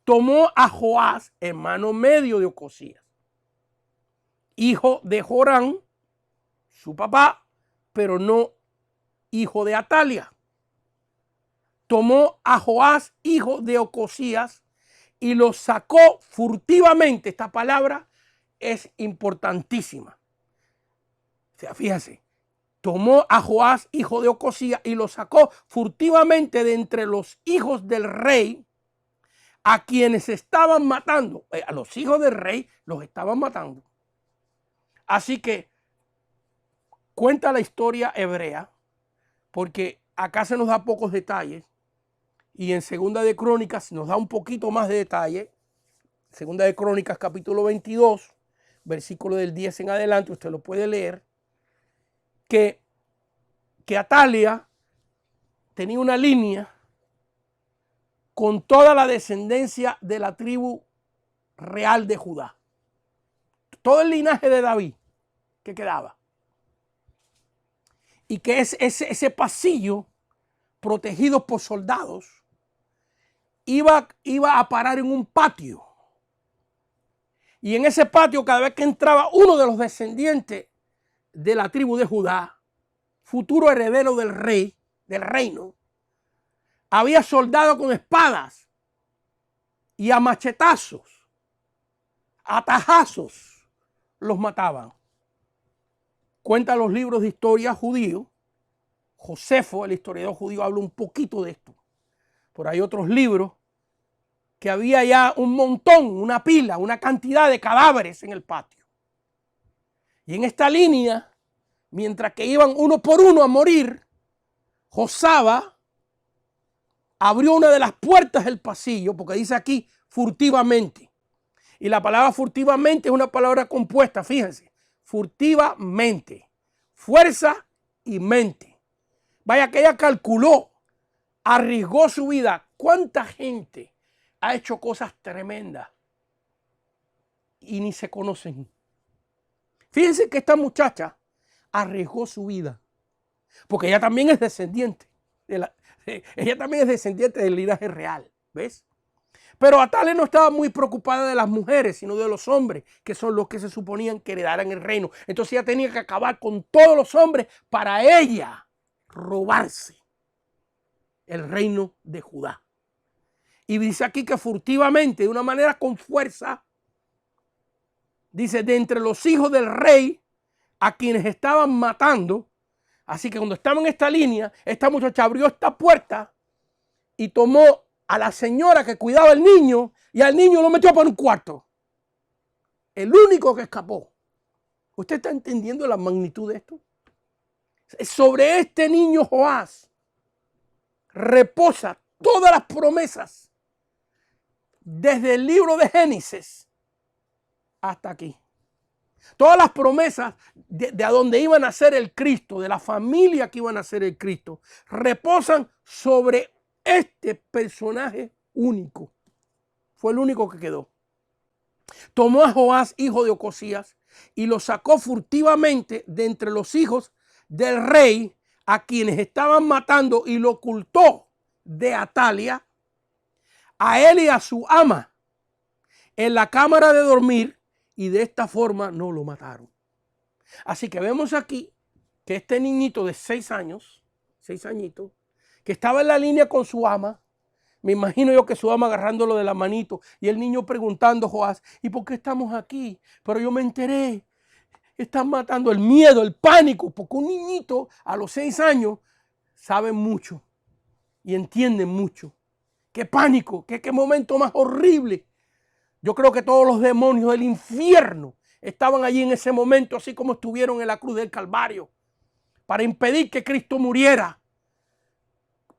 Tomó a Joás, hermano medio de Ocosías, hijo de Joram, su papá, pero no hijo de Atalia. Tomó a Joás, hijo de Ocosías, y lo sacó furtivamente. Esta palabra es importantísima. O sea, fíjese, tomó a Joás, hijo de Ocosías, y lo sacó furtivamente de entre los hijos del rey, a quienes estaban matando. A los hijos del rey los estaban matando. Así que cuenta la historia hebrea, porque acá se nos da pocos detalles, y en Segunda de Crónicas nos da un poquito más de detalle. Segunda de Crónicas, capítulo 22, versículo del 10 en adelante, usted lo puede leer, que Atalia tenía una línea con toda la descendencia de la tribu real de Judá. Todo el linaje de David que quedaba. Y que ese pasillo, protegido por soldados, iba a parar en un patio. Y en ese patio, cada vez que entraba uno de los descendientes de la tribu de Judá, futuro heredero del rey, del reino, había soldados con espadas y a machetazos, a tajazos, los mataban. Cuentan los libros de historia judíos. Josefo, el historiador judío, habla un poquito de esto. Por ahí otros libros que había ya un montón, una pila, una cantidad de cadáveres en el patio. Y en esta línea, mientras que iban uno por uno a morir, Josaba abrió una de las puertas del pasillo, porque dice aquí furtivamente. Y la palabra furtivamente es una palabra compuesta, fíjense. Furtivamente. Fuerza y mente. Vaya que ella calculó, arriesgó su vida. ¿Cuánta gente ha hecho cosas tremendas y ni se conocen? Fíjense que esta muchacha arriesgó su vida, porque ella también es descendiente del linaje real, ¿ves? Pero Atalia no estaba muy preocupada de las mujeres, sino de los hombres, que son los que se suponían que heredaran el reino. Entonces ella tenía que acabar con todos los hombres para ella robarse el reino de Judá. Y dice aquí que furtivamente, de una manera con fuerza, dice, de entre los hijos del rey, a quienes estaban matando. Así que cuando estaba en esta línea, esta muchacha abrió esta puerta y tomó a la señora que cuidaba al niño y al niño lo metió por un cuarto. El único que escapó. ¿Usted está entendiendo la magnitud de esto? Sobre este niño Joás reposa todas las promesas desde el libro de Génesis hasta aquí. Todas las promesas de a donde iba a nacer el Cristo, de la familia que iba a nacer el Cristo, reposan sobre este personaje único. Fue el único que quedó. Tomó a Joás, hijo de Ocosías, y lo sacó furtivamente de entre los hijos del rey, a quienes estaban matando, y lo ocultó de Atalia, a él y a su ama, en la cámara de dormir, y de esta forma no lo mataron. Así que vemos aquí que este niñito de 6 años, 6 añitos, que estaba en la línea con su ama, me imagino yo que su ama agarrándolo de la manito y el niño preguntando a Joás, ¿y por qué estamos aquí? Pero yo me enteré, están matando, el miedo, el pánico, porque un niñito a los 6 años sabe mucho y entiende mucho. Qué pánico, qué momento más horrible. Yo creo que todos los demonios del infierno estaban allí en ese momento, así como estuvieron en la cruz del Calvario, para impedir que Cristo muriera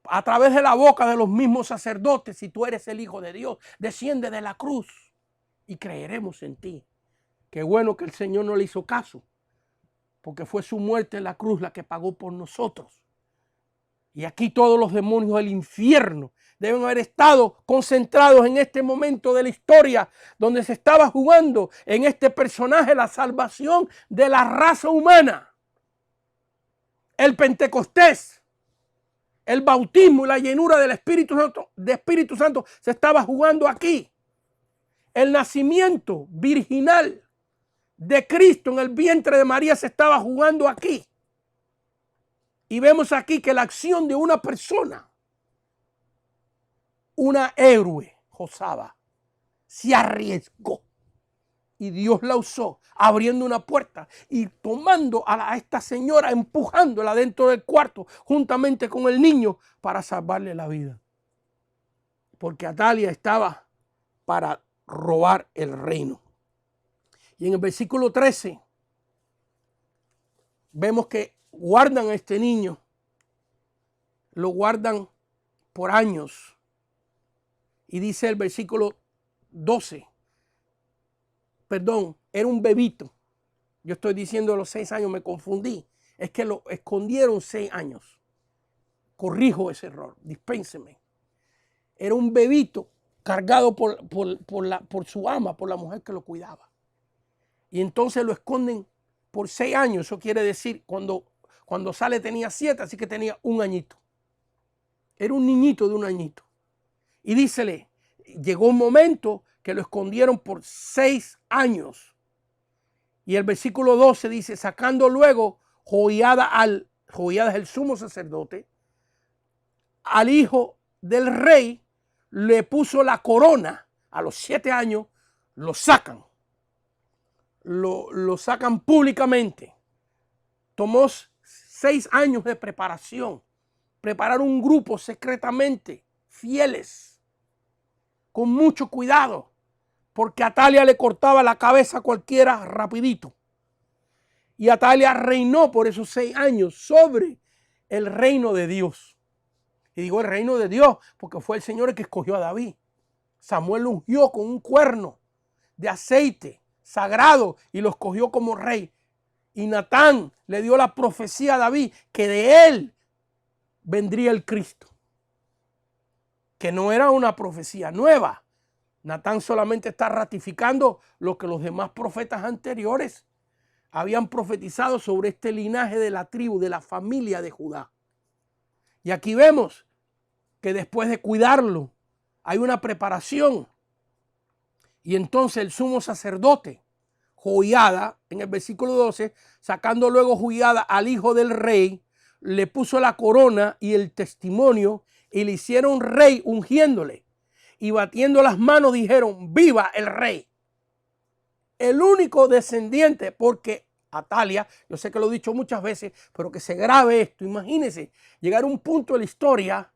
a través de la boca de los mismos sacerdotes. Si tú eres el Hijo de Dios, desciende de la cruz y creeremos en ti. Qué bueno que el Señor no le hizo caso, porque fue su muerte en la cruz la que pagó por nosotros. Y aquí todos los demonios del infierno deben haber estado concentrados en este momento de la historia donde se estaba jugando en este personaje la salvación de la raza humana. El Pentecostés, el bautismo y la llenura del Espíritu Santo se estaba jugando aquí. El nacimiento virginal de Cristo en el vientre de María se estaba jugando aquí. Y vemos aquí que la acción de una persona, una héroe, Josaba, se arriesgó. Y Dios la usó abriendo una puerta y tomando a esta señora, empujándola dentro del cuarto juntamente con el niño para salvarle la vida. Porque Atalia estaba para robar el reino. Y en el versículo 13 vemos que guardan a este niño, lo guardan por años. Y dice el versículo 12, perdón, era un bebito. Yo estoy diciendo los 6 años, me confundí. Es que lo escondieron 6 años. Corrijo ese error, dispénseme. Era un bebito cargado por su ama, por la mujer que lo cuidaba. Y entonces lo esconden por 6 años. Eso quiere decir, cuando sale tenía 7, así que tenía 1 añito. Era un niñito de 1 añito. Y dícele, llegó un momento que lo escondieron por 6 años. Y el versículo 12 dice, sacando luego Joiada es el sumo sacerdote, al hijo del rey, le puso la corona. A los 7 años lo sacan. Lo sacan públicamente. Tomó 6 años de preparación. Preparar un grupo secretamente, fieles, con mucho cuidado, porque Atalia le cortaba la cabeza a cualquiera rapidito. Y Atalia reinó por esos 6 años sobre el reino de Dios. Y digo el reino de Dios porque fue el Señor el que escogió a David. Samuel lo ungió con un cuerno de aceite sagrado y lo escogió como rey. Y Natán le dio la profecía a David que de él vendría el Cristo. Que no era una profecía nueva. Natán solamente está ratificando lo que los demás profetas anteriores habían profetizado sobre este linaje de la tribu, de la familia de Judá. Y aquí vemos que después de cuidarlo, hay una preparación. Y entonces el sumo sacerdote, Joiada, en el versículo 12, sacando luego Joiada al hijo del rey, le puso la corona y el testimonio y le hicieron rey ungiéndole. Y batiendo las manos dijeron, ¡viva el rey! El único descendiente, porque Atalia, yo sé que lo he dicho muchas veces, pero que se grabe esto. Imagínense llegar a un punto de la historia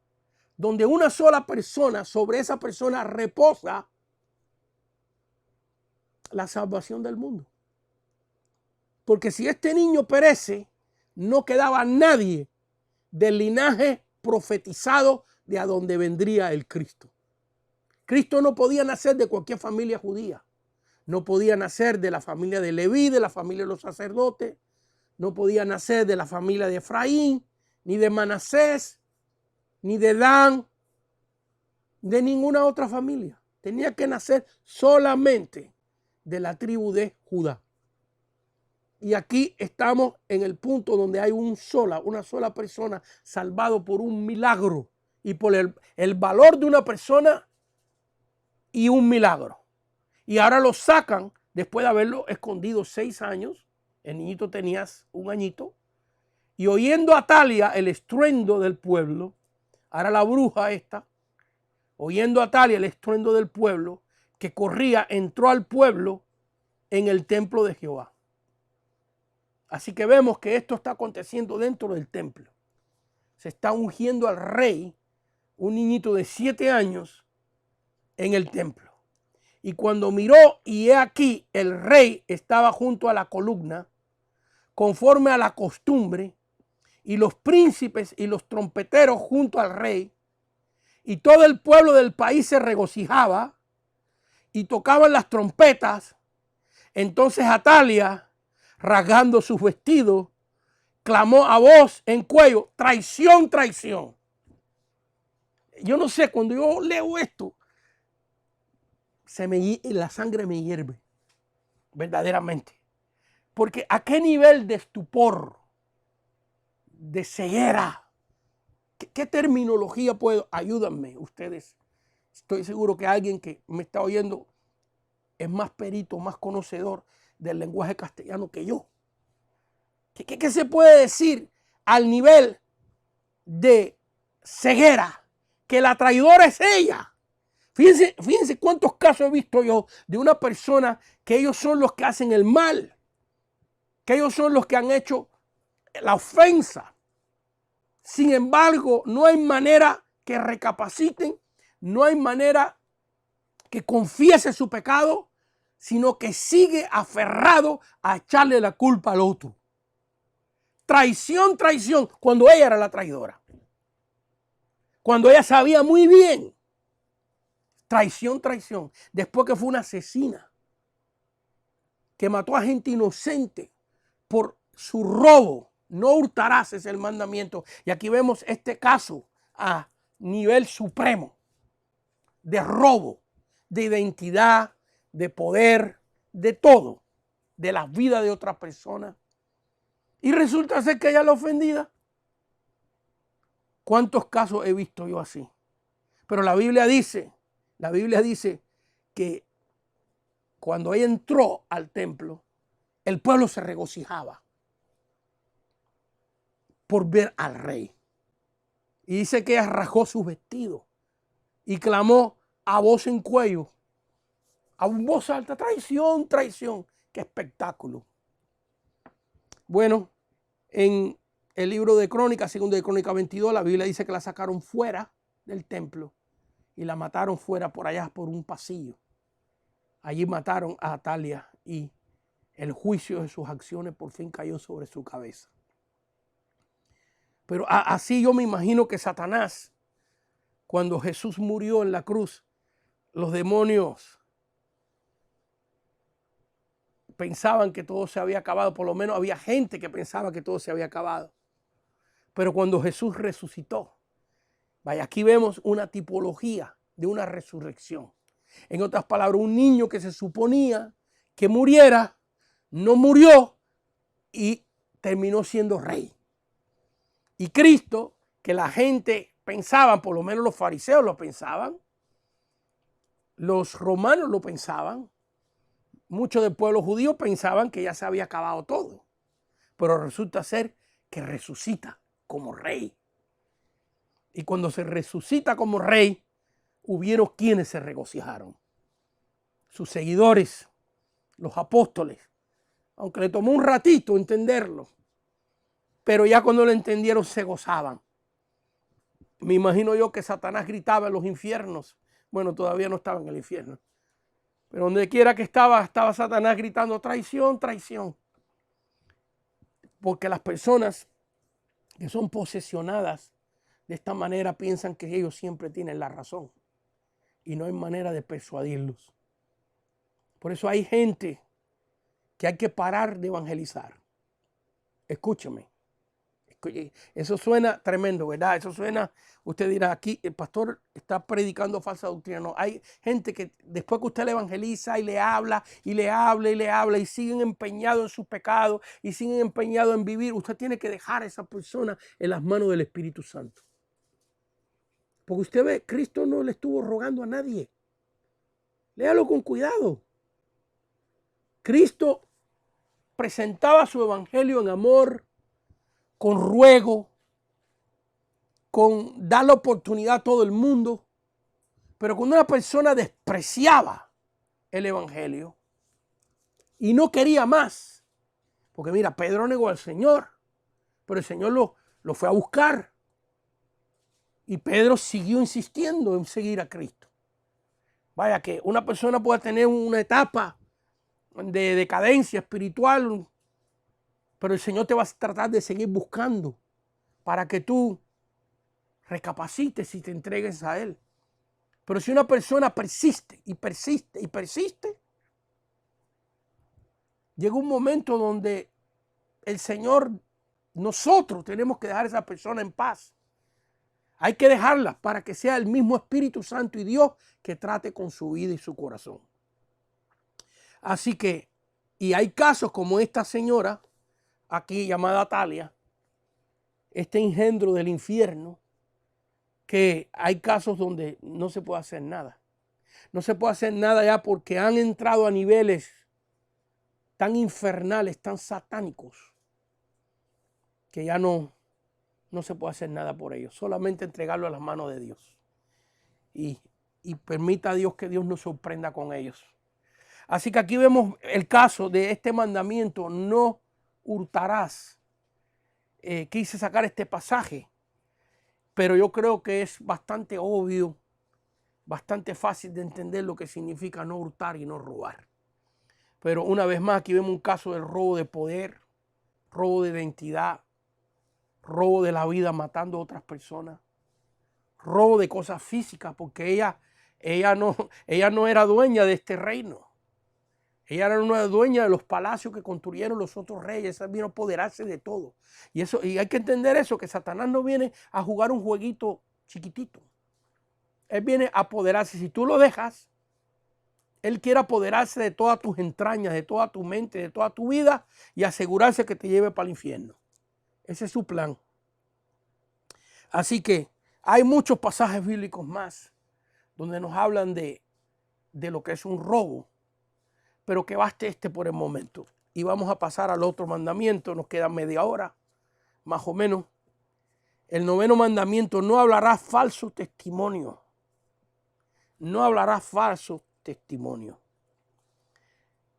donde una sola persona, sobre esa persona reposa la salvación del mundo. Porque si este niño perece, no quedaba nadie del linaje profetizado de a donde vendría el Cristo. Cristo no podía nacer de cualquier familia judía. No podía nacer de la familia de Leví, de la familia de los sacerdotes. No podía nacer de la familia de Efraín, ni de Manasés, ni de Dan, de ninguna otra familia. Tenía que nacer solamente de la tribu de Judá. Y aquí estamos en el punto donde hay una sola persona salvado por un milagro y por el valor de una persona y un milagro. Y ahora lo sacan después de haberlo escondido 6 años. El niñito tenía 1 añito. Y oyendo a Atalia el estruendo del pueblo, ahora la bruja esta, oyendo a Atalia el estruendo del pueblo, que corría, entró al pueblo en el templo de Jehová. Así que vemos que esto está aconteciendo dentro del templo. Se está ungiendo al rey, un niñito de 7 años, en el templo. Y cuando miró, y he aquí, el rey estaba junto a la columna, conforme a la costumbre, y los príncipes y los trompeteros junto al rey, y todo el pueblo del país se regocijaba y tocaban las trompetas. Entonces Atalia, rasgando sus vestidos, clamó a voz en cuello: traición, traición. Yo no sé, cuando yo leo esto, la sangre me hierve, verdaderamente. Porque a qué nivel de estupor, de ceguera, ¿qué terminología puedo? Ayúdenme ustedes. Estoy seguro que alguien que me está oyendo es más perito, más conocedor del lenguaje castellano que yo. ¿Qué se puede decir al nivel de ceguera? Que la traidora es ella. Fíjense cuántos casos he visto yo de una persona que ellos son los que hacen el mal, que ellos son los que han hecho la ofensa. Sin embargo, no hay manera que recapaciten, no hay manera que confiese su pecado, sino que sigue aferrado a echarle la culpa al otro. Traición, traición, cuando ella era la traidora. Cuando ella sabía muy bien. Traición, traición. Después que fue una asesina que mató a gente inocente por su robo. No hurtarás es el mandamiento. Y aquí vemos este caso a nivel supremo de robo, de identidad, de poder, de todo, de la vida de otra persona. Y resulta ser que ella es la ofendida. ¿Cuántos casos he visto yo así? Pero la Biblia dice que cuando ella entró al templo, el pueblo se regocijaba por ver al rey. Y dice que ella rasgó sus vestidos y clamó a voz en cuello, a voz alta: traición, traición. ¡Qué espectáculo! Bueno, en el libro de Crónicas, segundo de Crónicas 22, la Biblia dice que la sacaron fuera del templo y la mataron fuera por allá, por un pasillo. Allí mataron a Atalia y el juicio de sus acciones por fin cayó sobre su cabeza. Pero así yo me imagino que Satanás, cuando Jesús murió en la cruz, los demonios pensaban que todo se había acabado. Por lo menos había gente que pensaba que todo se había acabado. Pero cuando Jesús resucitó, vaya, aquí vemos una tipología de una resurrección. En otras palabras, un niño que se suponía que muriera, no murió y terminó siendo rey. Y Cristo, que la gente pensaba, por lo menos los fariseos lo pensaban, los romanos lo pensaban, muchos del pueblo judío pensaban que ya se había acabado todo. Pero resulta ser que resucita como rey. Y cuando se resucita como rey, hubieron quienes se regocijaron. Sus seguidores, los apóstoles, aunque le tomó un ratito entenderlo, pero ya cuando lo entendieron se gozaban. Me imagino yo que Satanás gritaba en los infiernos. Bueno, todavía no estaba en el infierno, pero donde quiera que estaba Satanás gritando: traición, traición. Porque las personas que son posesionadas de esta manera piensan que ellos siempre tienen la razón y no hay manera de persuadirlos. Por eso hay gente que hay que parar de evangelizar. Escúcheme. Eso suena tremendo, ¿verdad? Eso suena, usted dirá, aquí el pastor está predicando falsa doctrina. No, hay gente que después que usted le evangeliza y le habla y le habla y le habla y siguen empeñados en sus pecados y siguen empeñados en vivir, usted tiene que dejar a esa persona en las manos del Espíritu Santo. Porque usted ve, Cristo no le estuvo rogando a nadie. Léalo con cuidado. Cristo presentaba su evangelio en amor, con ruego, con dar la oportunidad a todo el mundo. Pero cuando una persona despreciaba el evangelio y no quería más, porque mira, Pedro negó al Señor, pero el Señor lo fue a buscar. Y Pedro siguió insistiendo en seguir a Cristo. Vaya que una persona puede tener una etapa de decadencia espiritual, pero el Señor te va a tratar de seguir buscando para que tú recapacites y te entregues a Él. Pero si una persona persiste y persiste y persiste, llega un momento donde el Señor, nosotros tenemos que dejar a esa persona en paz. Hay que dejarla para que sea el mismo Espíritu Santo y Dios que trate con su vida y su corazón. Así que, y hay casos como esta señora, aquí llamada Talia, este engendro del infierno, que hay casos donde no se puede hacer nada. No se puede hacer nada ya porque han entrado a niveles tan infernales, tan satánicos, que ya no se puede hacer nada por ellos. Solamente entregarlo a las manos de Dios. Y permita a Dios que Dios nos sorprenda con ellos. Así que aquí vemos el caso de este mandamiento, no hurtarás. Quise sacar este pasaje, pero yo creo que es bastante obvio, bastante fácil de entender lo que significa no hurtar y no robar. Pero una vez más aquí vemos un caso del robo de poder, robo de identidad, robo de la vida matando a otras personas, robo de cosas físicas, porque ella no era dueña de este reino. Ella era una dueña de los palacios que construyeron los otros reyes. Ella vino a apoderarse de todo. Y hay que entender eso, que Satanás no viene a jugar un jueguito chiquitito. Él viene a apoderarse. Si tú lo dejas, él quiere apoderarse de todas tus entrañas, de toda tu mente, de toda tu vida y asegurarse que te lleve para el infierno. Ese es su plan. Así que hay muchos pasajes bíblicos más donde nos hablan de lo que es un robo. Pero que baste este por el momento. Y vamos a pasar al otro mandamiento. Nos queda media hora, más o menos. El 9º mandamiento: no hablarás falso testimonio. No hablarás falso testimonio.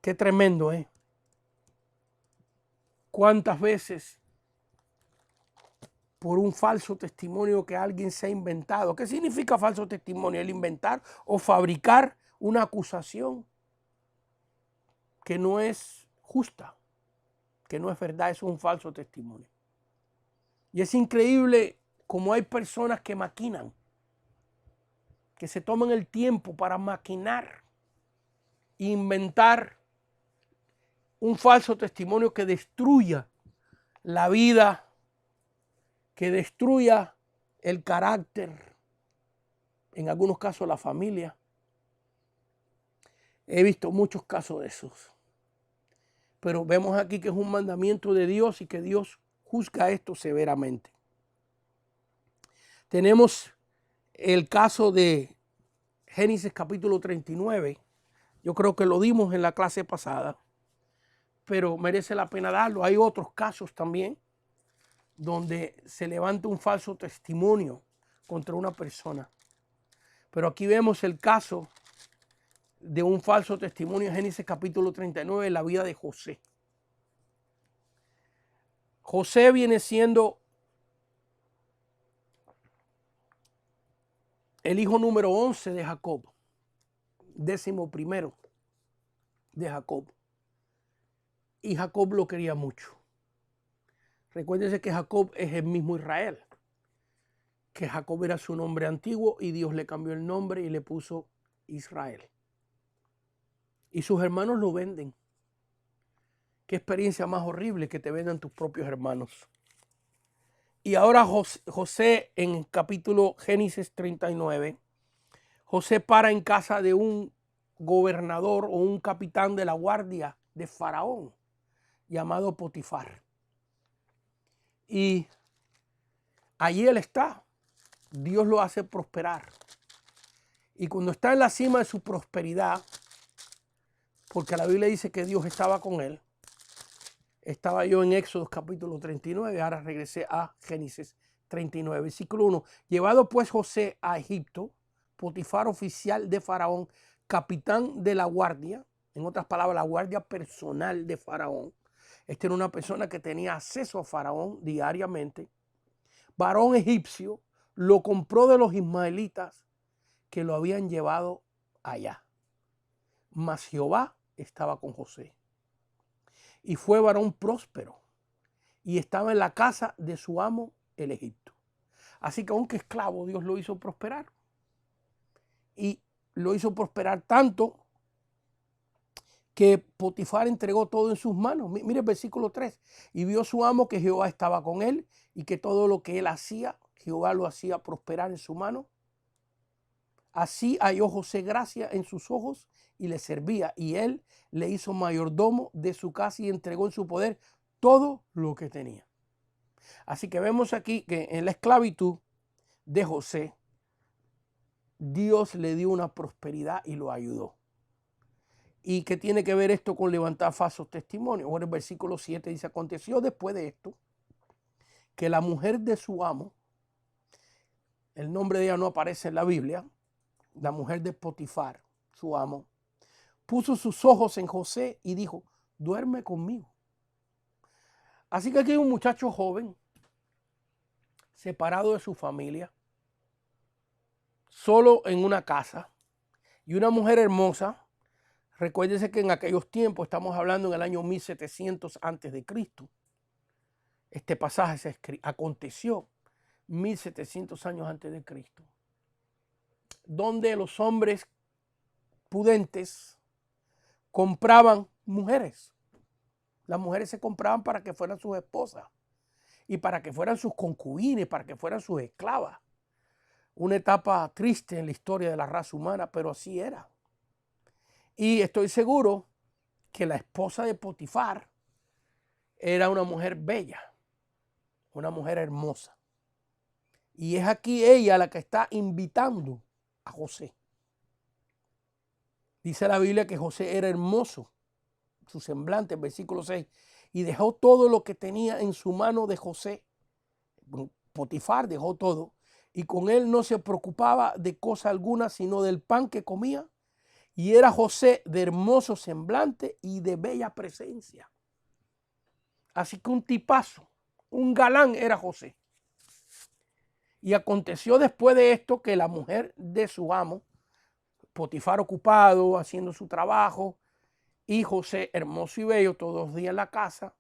Qué tremendo, ¿eh? ¿Cuántas veces por un falso testimonio que alguien se ha inventado? ¿Qué significa falso testimonio? El inventar o fabricar una acusación que no es justa, que no es verdad, es un falso testimonio. Y es increíble cómo hay personas que maquinan, que se toman el tiempo para maquinar e inventar un falso testimonio que destruya la vida, que destruya el carácter, en algunos casos la familia. He visto muchos casos de esos. Pero vemos aquí que es un mandamiento de Dios y que Dios juzga esto severamente. Tenemos el caso de Génesis capítulo 39. Yo creo que lo dimos en la clase pasada, pero merece la pena darlo. Hay otros casos también donde se levanta un falso testimonio contra una persona. Pero aquí vemos el caso de un falso testimonio en Génesis capítulo 39 en la vida de José. José viene siendo el hijo número 11 de Jacob, 11º de Jacob. Y Jacob lo quería mucho. Recuérdense que Jacob es el mismo Israel, que Jacob era su nombre antiguo y Dios le cambió el nombre y le puso Israel. Y sus hermanos lo venden. Qué experiencia más horrible que te vendan tus propios hermanos. Y ahora José en capítulo Génesis 39, José para en casa de un gobernador o un capitán de la guardia de Faraón llamado Potifar. Y allí él está. Dios lo hace prosperar. Y cuando está en la cima de su prosperidad, porque la Biblia dice que Dios estaba con él, estaba yo en Éxodo capítulo 39, ahora regresé a Génesis 39, versículo 1. Llevado pues José a Egipto, Potifar, oficial de Faraón, capitán de la guardia, en otras palabras, la guardia personal de Faraón. Esta era una persona que tenía acceso a Faraón diariamente. Varón egipcio, lo compró de los ismaelitas que lo habían llevado allá. Mas Jehová estaba con José. Y fue varón próspero. Y estaba en la casa de su amo, el Egipto. Así que aunque esclavo, Dios lo hizo prosperar. Y lo hizo prosperar tanto que Potifar entregó todo en sus manos. Mire el versículo 3. Y vio su amo que Jehová estaba con él y que todo lo que él hacía, Jehová lo hacía prosperar en su mano. Así halló José gracia en sus ojos y le servía. Y él le hizo mayordomo de su casa y entregó en su poder todo lo que tenía. Así que vemos aquí que en la esclavitud de José, Dios le dio una prosperidad y lo ayudó. ¿Y qué tiene que ver esto con levantar falsos testimonios? Bueno, el versículo 7 dice, aconteció después de esto que la mujer de su amo, el nombre de ella no aparece en la Biblia, la mujer de Potifar, su amo, puso sus ojos en José y dijo, duerme conmigo. Así que aquí hay un muchacho joven, separado de su familia, solo en una casa, y una mujer hermosa. Recuérdese que en aquellos tiempos, estamos hablando en el año 1700 antes de Cristo. Este pasaje aconteció 1700 años antes de Cristo, donde los hombres pudentes compraban mujeres. Las mujeres se compraban para que fueran sus esposas y para que fueran sus concubines, para que fueran sus esclavas. Una etapa triste en la historia de la raza humana, pero así era. Y estoy seguro que la esposa de Potifar era una mujer bella, una mujer hermosa. Y es aquí ella la que está invitando a José. Dice la Biblia que José era hermoso, su semblante, versículo 6, y dejó todo lo que tenía en su mano de José. Potifar dejó todo, y con él no se preocupaba de cosa alguna, sino del pan que comía. Y era José de hermoso semblante y de bella presencia. Así que un tipazo, un galán era José. Y aconteció después de esto que la mujer de su amo, Potifar ocupado, haciendo su trabajo, y José hermoso y bello todos los días en la casa,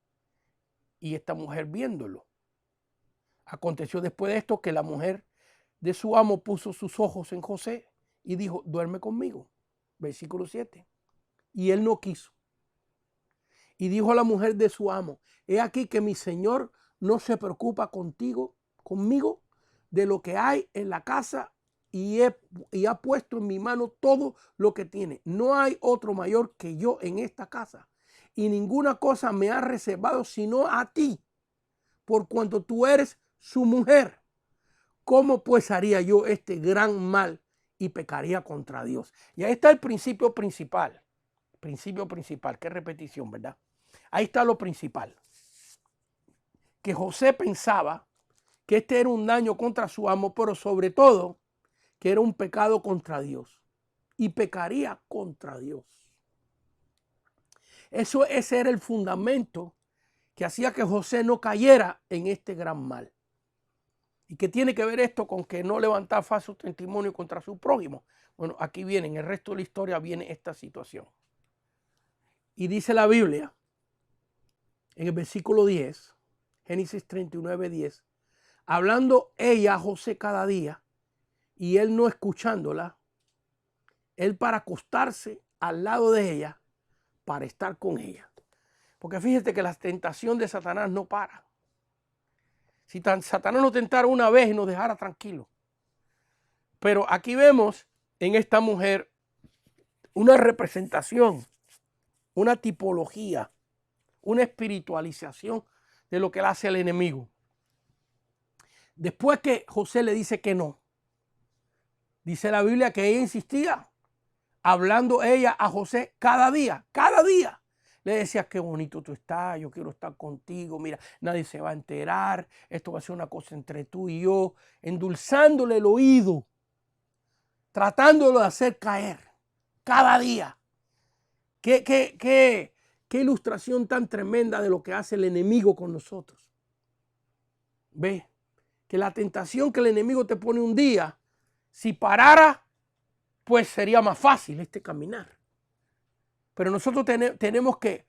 y esta mujer viéndolo. Aconteció después de esto que la mujer de su amo puso sus ojos en José y dijo, duerme conmigo. Versículo 7. Y él no quiso. Y dijo a la mujer de su amo, he aquí que mi señor no se preocupa conmigo, de lo que hay en la casa y ha puesto en mi mano todo lo que tiene. No hay otro mayor que yo en esta casa y ninguna cosa me ha reservado sino a ti, por cuanto tú eres su mujer. ¿Cómo pues haría yo este gran mal y pecaría contra Dios? Y ahí está el principio principal. Principio principal, qué repetición, ¿verdad? Ahí está lo principal. Que José pensaba que este era un daño contra su amo, pero sobre todo que era un pecado contra Dios. Y pecaría contra Dios. Ese era el fundamento que hacía que José no cayera en este gran mal. ¿Y qué tiene que ver esto con que no levantar falsos testimonios contra su prójimo? Bueno, aquí viene, en el resto de la historia viene esta situación. Y dice la Biblia, en el versículo 10, Génesis 39, 10, hablando ella a José cada día y él no escuchándola, él para acostarse al lado de ella, para estar con ella. Porque fíjate que la tentación de Satanás no para. Si Satanás nos tentara una vez y nos dejara tranquilos. Pero aquí vemos en esta mujer una representación, una tipología, una espiritualización de lo que le hace el enemigo. Después que José le dice que no, dice la Biblia que ella insistía, hablando ella a José cada día. Le decía, qué bonito tú estás, yo quiero estar contigo, mira, nadie se va a enterar, esto va a ser una cosa entre tú y yo, endulzándole el oído, tratándolo de hacer caer cada día. Qué ilustración tan tremenda de lo que hace el enemigo con nosotros. Ve, que la tentación que el enemigo te pone un día, si parara, pues sería más fácil este caminar. Pero nosotros tenemos que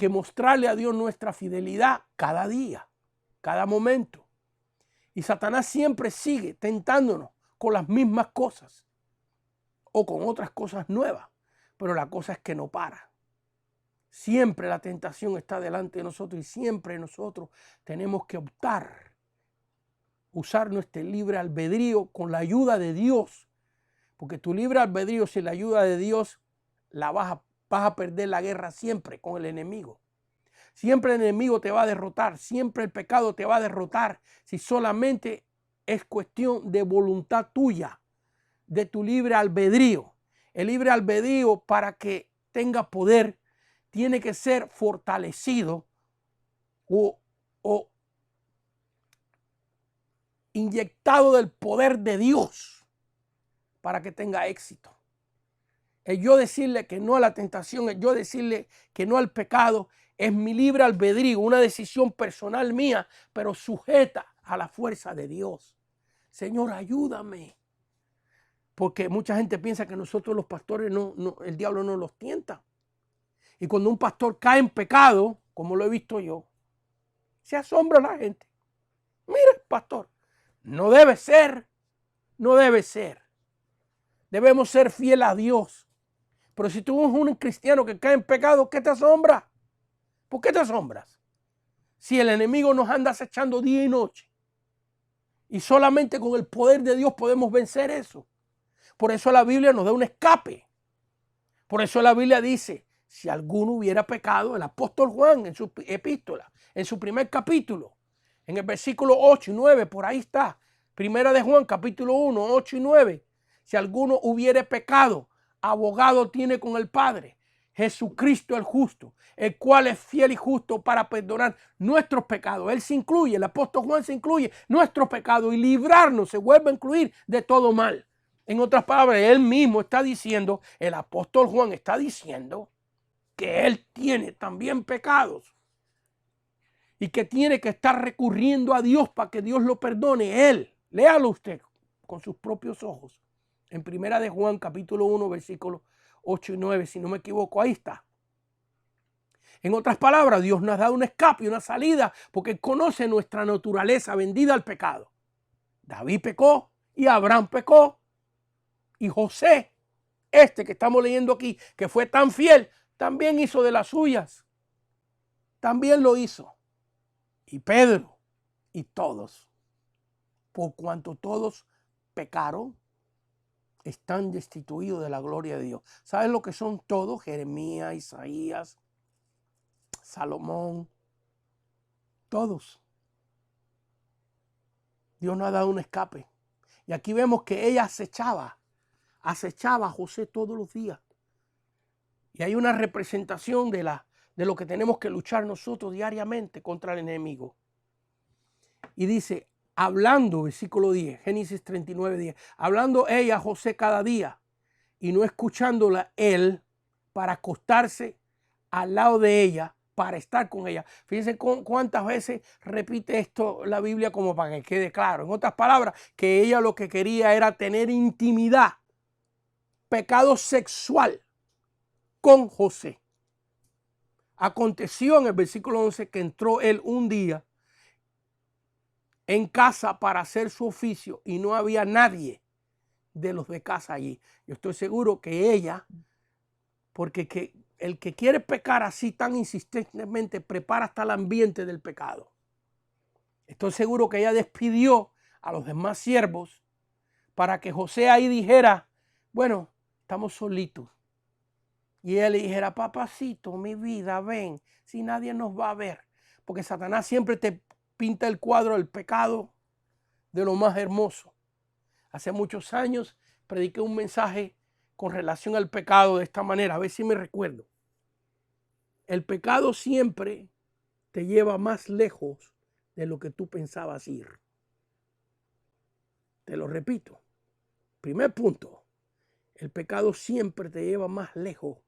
mostrarle a Dios nuestra fidelidad cada día, cada momento. Y Satanás siempre sigue tentándonos con las mismas cosas o con otras cosas nuevas. Pero la cosa es que no para. Siempre la tentación está delante de nosotros y siempre nosotros tenemos que optar, usar nuestro libre albedrío con la ayuda de Dios. Porque tu libre albedrío sin la ayuda de Dios vas a perder la guerra siempre con el enemigo. Siempre el enemigo te va a derrotar, siempre el pecado te va a derrotar si solamente es cuestión de voluntad tuya, de tu libre albedrío. El libre albedrío, para que tenga poder, tiene que ser fortalecido o inyectado del poder de Dios para que tenga éxito. El yo decirle que no a la tentación, el yo decirle que no al pecado, es mi libre albedrío, una decisión personal mía, pero sujeta a la fuerza de Dios. Señor, ayúdame. Porque mucha gente piensa que nosotros los pastores el diablo no los tienta. Y cuando un pastor cae en pecado, como lo he visto yo, se asombra la gente. Mira, pastor, no debe ser. Debemos ser fieles a Dios. Pero si tú eres un cristiano que cae en pecado, ¿qué te asombra? ¿Por qué te asombras? Si el enemigo nos anda acechando día y noche. Y solamente con el poder de Dios podemos vencer eso. Por eso la Biblia nos da un escape. Por eso la Biblia dice, si alguno hubiera pecado, el apóstol Juan en su epístola, en su primer capítulo, en el versículo 8 y 9, por ahí está. Primera de Juan, capítulo 1, 8 y 9. Si alguno hubiere pecado, abogado tiene con el Padre, Jesucristo el justo, el cual es fiel y justo para perdonar nuestros pecados. Él se incluye, el apóstol Juan se incluye nuestros pecados y librarnos, se vuelve a incluir de todo mal. En otras palabras, él mismo está diciendo, el apóstol Juan está diciendo que él tiene también pecados y que tiene que estar recurriendo a Dios para que Dios lo perdone. Él, léalo usted con sus propios ojos. En primera de Juan, capítulo 1, versículos 8 y 9, si no me equivoco, ahí está. En otras palabras, Dios nos da un escape, una salida, porque conoce nuestra naturaleza vendida al pecado. David pecó y Abraham pecó. Y José, que estamos leyendo aquí, que fue tan fiel, también hizo de las suyas. También lo hizo. Y Pedro y todos, por cuanto todos pecaron, están destituidos de la gloria de Dios. ¿Sabes lo que son todos? Jeremías, Isaías, Salomón, todos. Dios nos ha dado un escape. Y aquí vemos que ella acechaba a José todos los días. Y hay una representación de lo que tenemos que luchar nosotros diariamente contra el enemigo. Y dice, hablando, versículo 10, Génesis 39, 10, hablando ella a José cada día y no escuchándola él para acostarse al lado de ella, para estar con ella. Fíjense cuántas veces repite esto la Biblia como para que quede claro. En otras palabras, que ella lo que quería era tener intimidad, pecado sexual con José. Aconteció en el versículo 11 que entró él un día en casa para hacer su oficio y no había nadie de los de casa allí. Yo estoy seguro que ella, porque el que quiere pecar así tan insistentemente prepara hasta el ambiente del pecado. Estoy seguro que ella despidió a los demás siervos para que José ahí dijera, bueno, estamos solitos. Y ella le dijera, papacito, mi vida, ven, si nadie nos va a ver. Porque Satanás siempre te pinta el cuadro del pecado de lo más hermoso. Hace muchos años prediqué un mensaje con relación al pecado de esta manera, a ver si me recuerdo. El pecado siempre te lleva más lejos de lo que tú pensabas ir. Te lo repito. Primer punto, el pecado siempre te lleva más lejos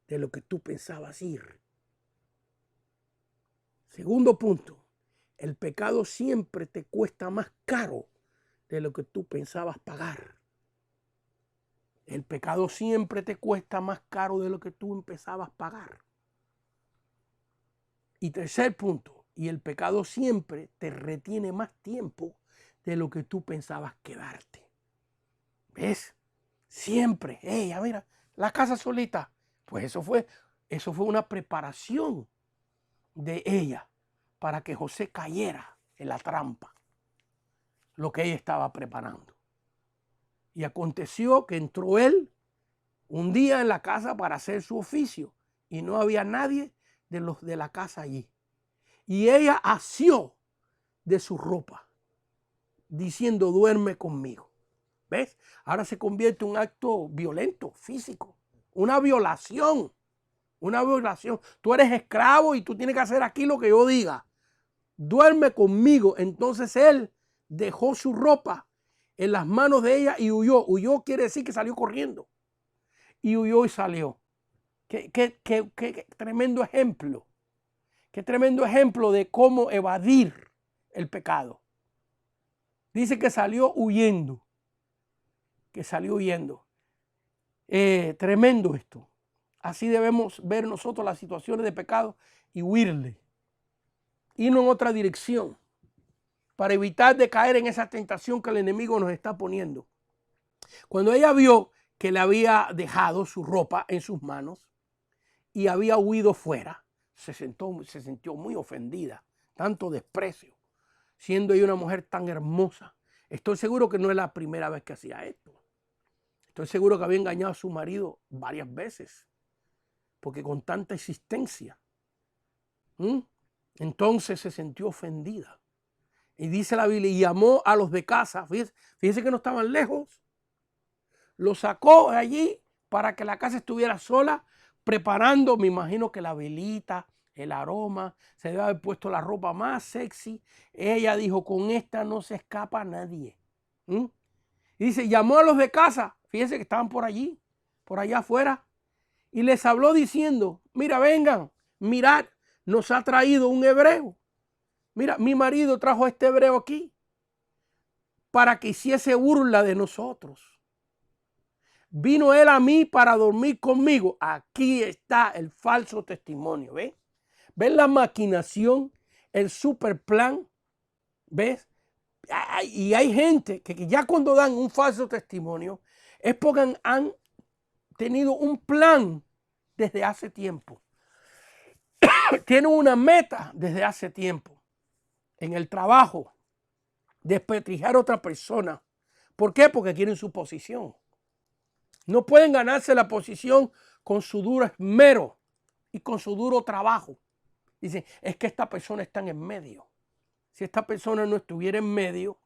de lo que tú pensabas ir. Segundo punto, el pecado siempre te cuesta más caro de lo que tú pensabas pagar. El pecado siempre te cuesta más caro de lo que tú empezabas a pagar. Y tercer punto, y el pecado siempre te retiene más tiempo de lo que tú pensabas quedarte. ¿Ves? Siempre, ella, mira, la casa solita. Pues eso fue una preparación de ella para que José cayera en la trampa, lo que ella estaba preparando. Y aconteció que entró él un día en la casa para hacer su oficio y no había nadie de los de la casa allí. Y ella asió de su ropa, diciendo, duerme conmigo. ¿Ves? Ahora se convierte en un acto violento, físico, una violación. Una violación. Tú eres esclavo y tú tienes que hacer aquí lo que yo diga. Duerme conmigo. Entonces él dejó su ropa en las manos de ella y huyó. Huyó quiere decir que salió corriendo. Y huyó y salió. Qué tremendo ejemplo. Qué tremendo ejemplo de cómo evadir el pecado. Dice que salió huyendo. Que salió huyendo. Tremendo esto. Así debemos ver nosotros las situaciones de pecado y huirle. Irnos en otra dirección para evitar de caer en esa tentación que el enemigo nos está poniendo. Cuando ella vio que le había dejado su ropa en sus manos y había huido fuera, se sintió muy ofendida, tanto desprecio, siendo ella una mujer tan hermosa. Estoy seguro que no es la primera vez que hacía esto. Estoy seguro que había engañado a su marido varias veces, porque con tanta insistencia. Entonces se sintió ofendida. Y dice la Biblia, y llamó a los de casa. Fíjense que no estaban lejos. Los sacó de allí para que la casa estuviera sola, preparando, me imagino que la velita, el aroma, se debe haber puesto la ropa más sexy. Ella dijo, con esta no se escapa nadie. Y dice, llamó a los de casa. Fíjense que estaban por allí, por allá afuera. Y les habló diciendo, mira, vengan, mirad, nos ha traído un hebreo. Mira, mi marido trajo a este hebreo aquí para que hiciese burla de nosotros. Vino él a mí para dormir conmigo. Aquí está el falso testimonio, ¿ves? ¿Ves la maquinación, el super plan? ¿Ves? Y hay gente que ya cuando dan un falso testimonio es porque han tenido un plan desde hace tiempo. Tienen una meta desde hace tiempo. En el trabajo, despetrijar a otra persona. ¿Por qué? Porque quieren su posición. No pueden ganarse la posición con su duro esmero y con su duro trabajo. Dicen, es que esta persona está en medio. Si esta persona no estuviera en medio,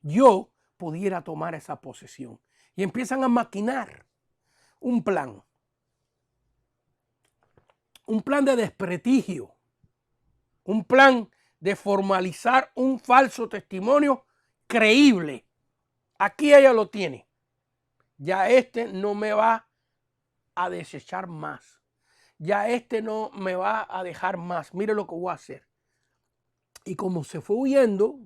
yo pudiera tomar esa posición. Y empiezan a maquinar un plan. Un plan de desprestigio. Un plan de formalizar un falso testimonio creíble. Aquí ella lo tiene. Ya este no me va a desechar más. Ya este no me va a dejar más. Mire lo que voy a hacer. Y como se fue huyendo,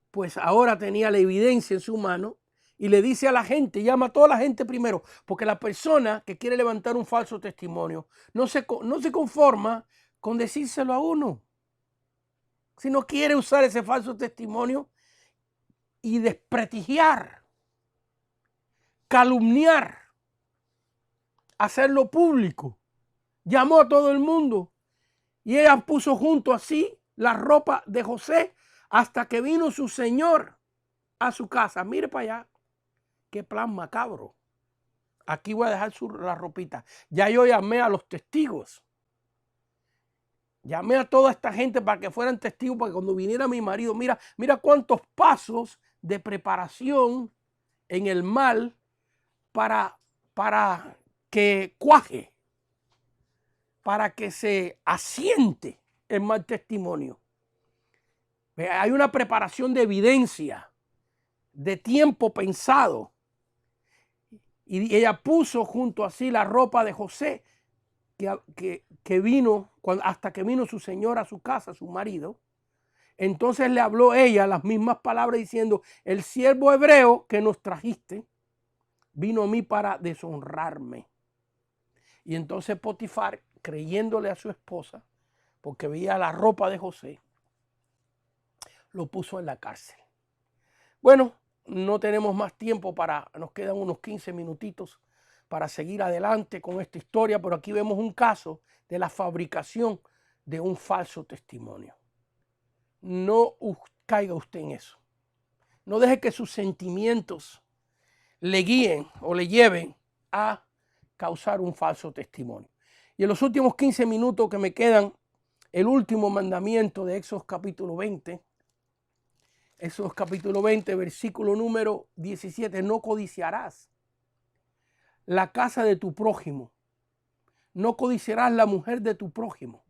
pues ahora tenía la evidencia en su mano y le dice a la gente, llama a toda la gente primero, porque la persona que quiere levantar un falso testimonio no se conforma con decírselo a uno. Si no quiere usar ese falso testimonio y desprestigiar, calumniar, hacerlo público. Llamó a todo el mundo y ella puso junto así la ropa de José hasta que vino su señor a su casa. Mire para allá, qué plan macabro. Aquí voy a dejar la ropita. Ya yo llamé a los testigos. Llamé a toda esta gente para que fueran testigos, para que cuando viniera mi marido, mira cuántos pasos de preparación en el mal para que cuaje, para que se asiente el mal testimonio. Hay una preparación de evidencia, de tiempo pensado. Y ella puso junto así la ropa de José, que vino, hasta que vino su señor a su casa, su marido. Entonces le habló ella las mismas palabras diciendo, el siervo hebreo que nos trajiste vino a mí para deshonrarme. Y entonces Potifar, creyéndole a su esposa, porque veía la ropa de José, lo puso en la cárcel. Bueno, no tenemos más tiempo nos quedan unos 15 minutitos para seguir adelante con esta historia, pero aquí vemos un caso de la fabricación de un falso testimonio. No caiga usted en eso. No deje que sus sentimientos le guíen o le lleven a causar un falso testimonio. Y en los últimos 15 minutos que me quedan, el último mandamiento de Éxodo capítulo 20, Éxodo capítulo 20, versículo número 17, no codiciarás la casa de tu prójimo, no codiciarás la mujer de tu prójimo,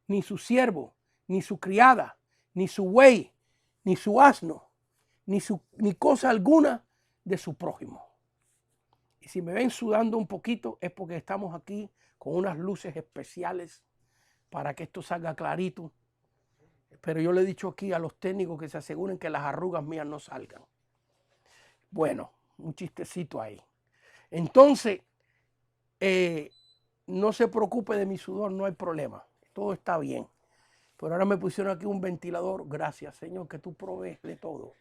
ni su siervo, ni su criada, ni su buey, ni su asno, ni cosa alguna de su prójimo. Y si me ven sudando un poquito es porque estamos aquí con unas luces especiales para que esto salga clarito. Pero yo le he dicho aquí a los técnicos que se aseguren que las arrugas mías no salgan. Bueno, un chistecito ahí. Entonces, no se preocupe de mi sudor, no hay problema. Todo está bien. Pero ahora me pusieron aquí un ventilador. Gracias, Señor, que tú provees de todo.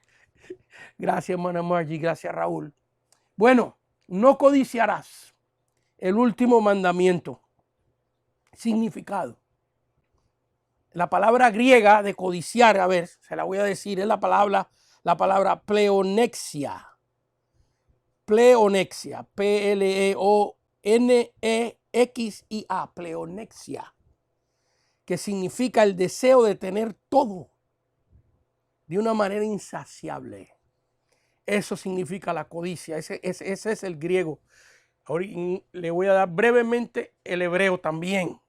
Gracias, hermana Margie. Gracias, Raúl. Bueno, no codiciarás. El último mandamiento. Significado. La palabra griega de codiciar, a ver, se la voy a decir, es la palabra pleonexia. Pleonexia. P-L-E-O-N-E-X-I-A. Pleonexia. Que significa el deseo de tener todo de una manera insaciable. Eso significa la codicia. Ese es el griego. Ahora le voy a dar brevemente el hebreo también.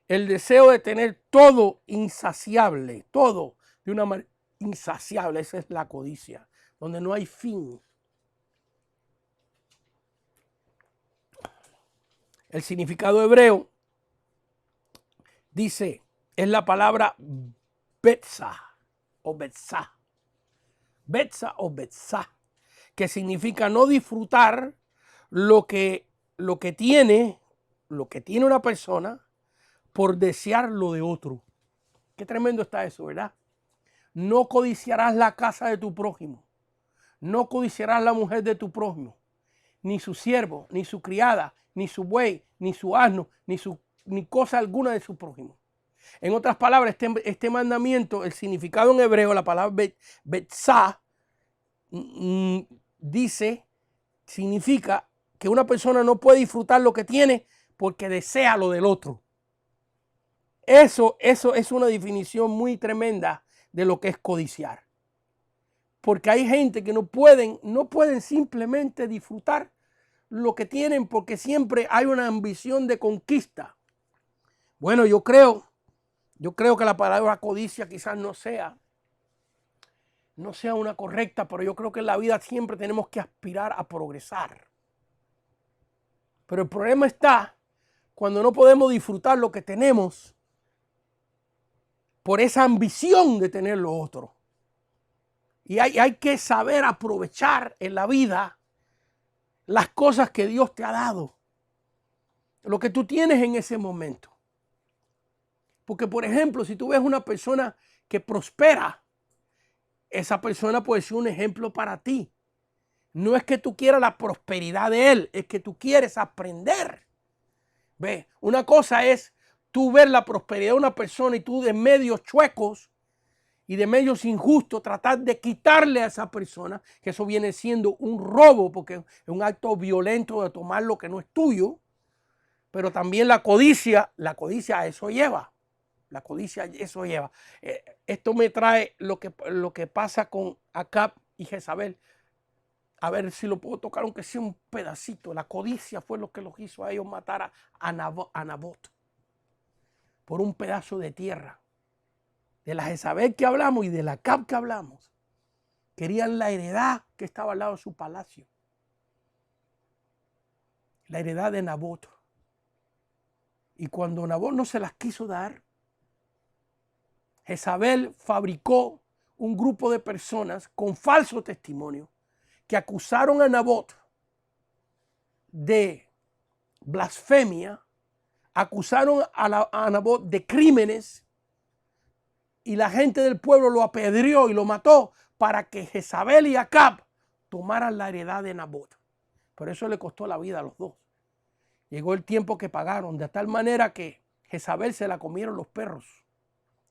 El deseo de tener todo insaciable, todo de una manera insaciable. Esa es la codicia, donde no hay fin. El significado hebreo dice, es la palabra betza o betzá. Betza o betzá, que significa no disfrutar lo que tiene una persona por desear lo de otro. Qué tremendo está eso, ¿verdad? No codiciarás la casa de tu prójimo. No codiciarás la mujer de tu prójimo, ni su siervo, ni su criada, ni su buey, ni su asno, ni cosa alguna de su prójimo. En otras palabras, este mandamiento, el significado en hebreo, la palabra betzá, significa que una persona no puede disfrutar lo que tiene porque desea lo del otro. Eso es una definición muy tremenda de lo que es codiciar. Porque hay gente que no pueden simplemente disfrutar lo que tienen porque siempre hay una ambición de conquista. Bueno, yo creo que la palabra codicia quizás no sea una correcta, pero yo creo que en la vida siempre tenemos que aspirar a progresar. Pero el problema está cuando no podemos disfrutar lo que tenemos por esa ambición de tener lo otro. Y hay que saber aprovechar en la vida las cosas que Dios te ha dado, lo que tú tienes en ese momento. Porque, por ejemplo, si tú ves una persona que prospera, esa persona puede ser un ejemplo para ti. No es que tú quieras la prosperidad de él, es que tú quieres aprender. Ve, una cosa es tú ver la prosperidad de una persona y tú de medios chuecos y de medios injustos tratar de quitarle a esa persona, que eso viene siendo un robo porque es un acto violento de tomar lo que no es tuyo, pero también la codicia a eso lleva. La codicia eso lleva. Esto me trae lo que pasa con Acab y Jezabel. A ver si lo puedo tocar, aunque sea un pedacito. La codicia fue lo que los hizo a ellos matar a Nabot por un pedazo de tierra. De la Jezabel que hablamos y de la Acab que hablamos. Querían la heredad que estaba al lado de su palacio. La heredad de Nabot. Y cuando Nabot no se las quiso dar, Jezabel fabricó un grupo de personas con falso testimonio que acusaron a Nabot de blasfemia, acusaron a Nabot de crímenes y la gente del pueblo lo apedreó y lo mató para que Jezabel y Acab tomaran la heredad de Nabot. Por eso le costó la vida a los dos. Llegó el tiempo que pagaron, de tal manera que Jezabel se la comieron los perros.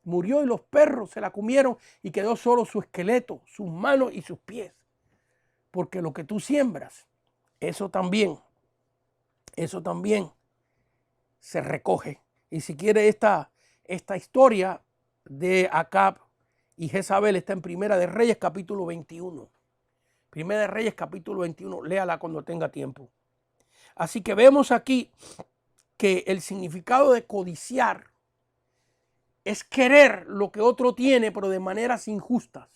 Murió y los perros se la comieron y quedó solo su esqueleto, sus manos y sus pies. Porque lo que tú siembras, eso también se recoge. Y si quiere esta historia de Acab y Jezabel está en Primera de Reyes capítulo 21. Primera de Reyes capítulo 21, léala cuando tenga tiempo. Así que vemos aquí que el significado de codiciar es querer lo que otro tiene, pero de maneras injustas.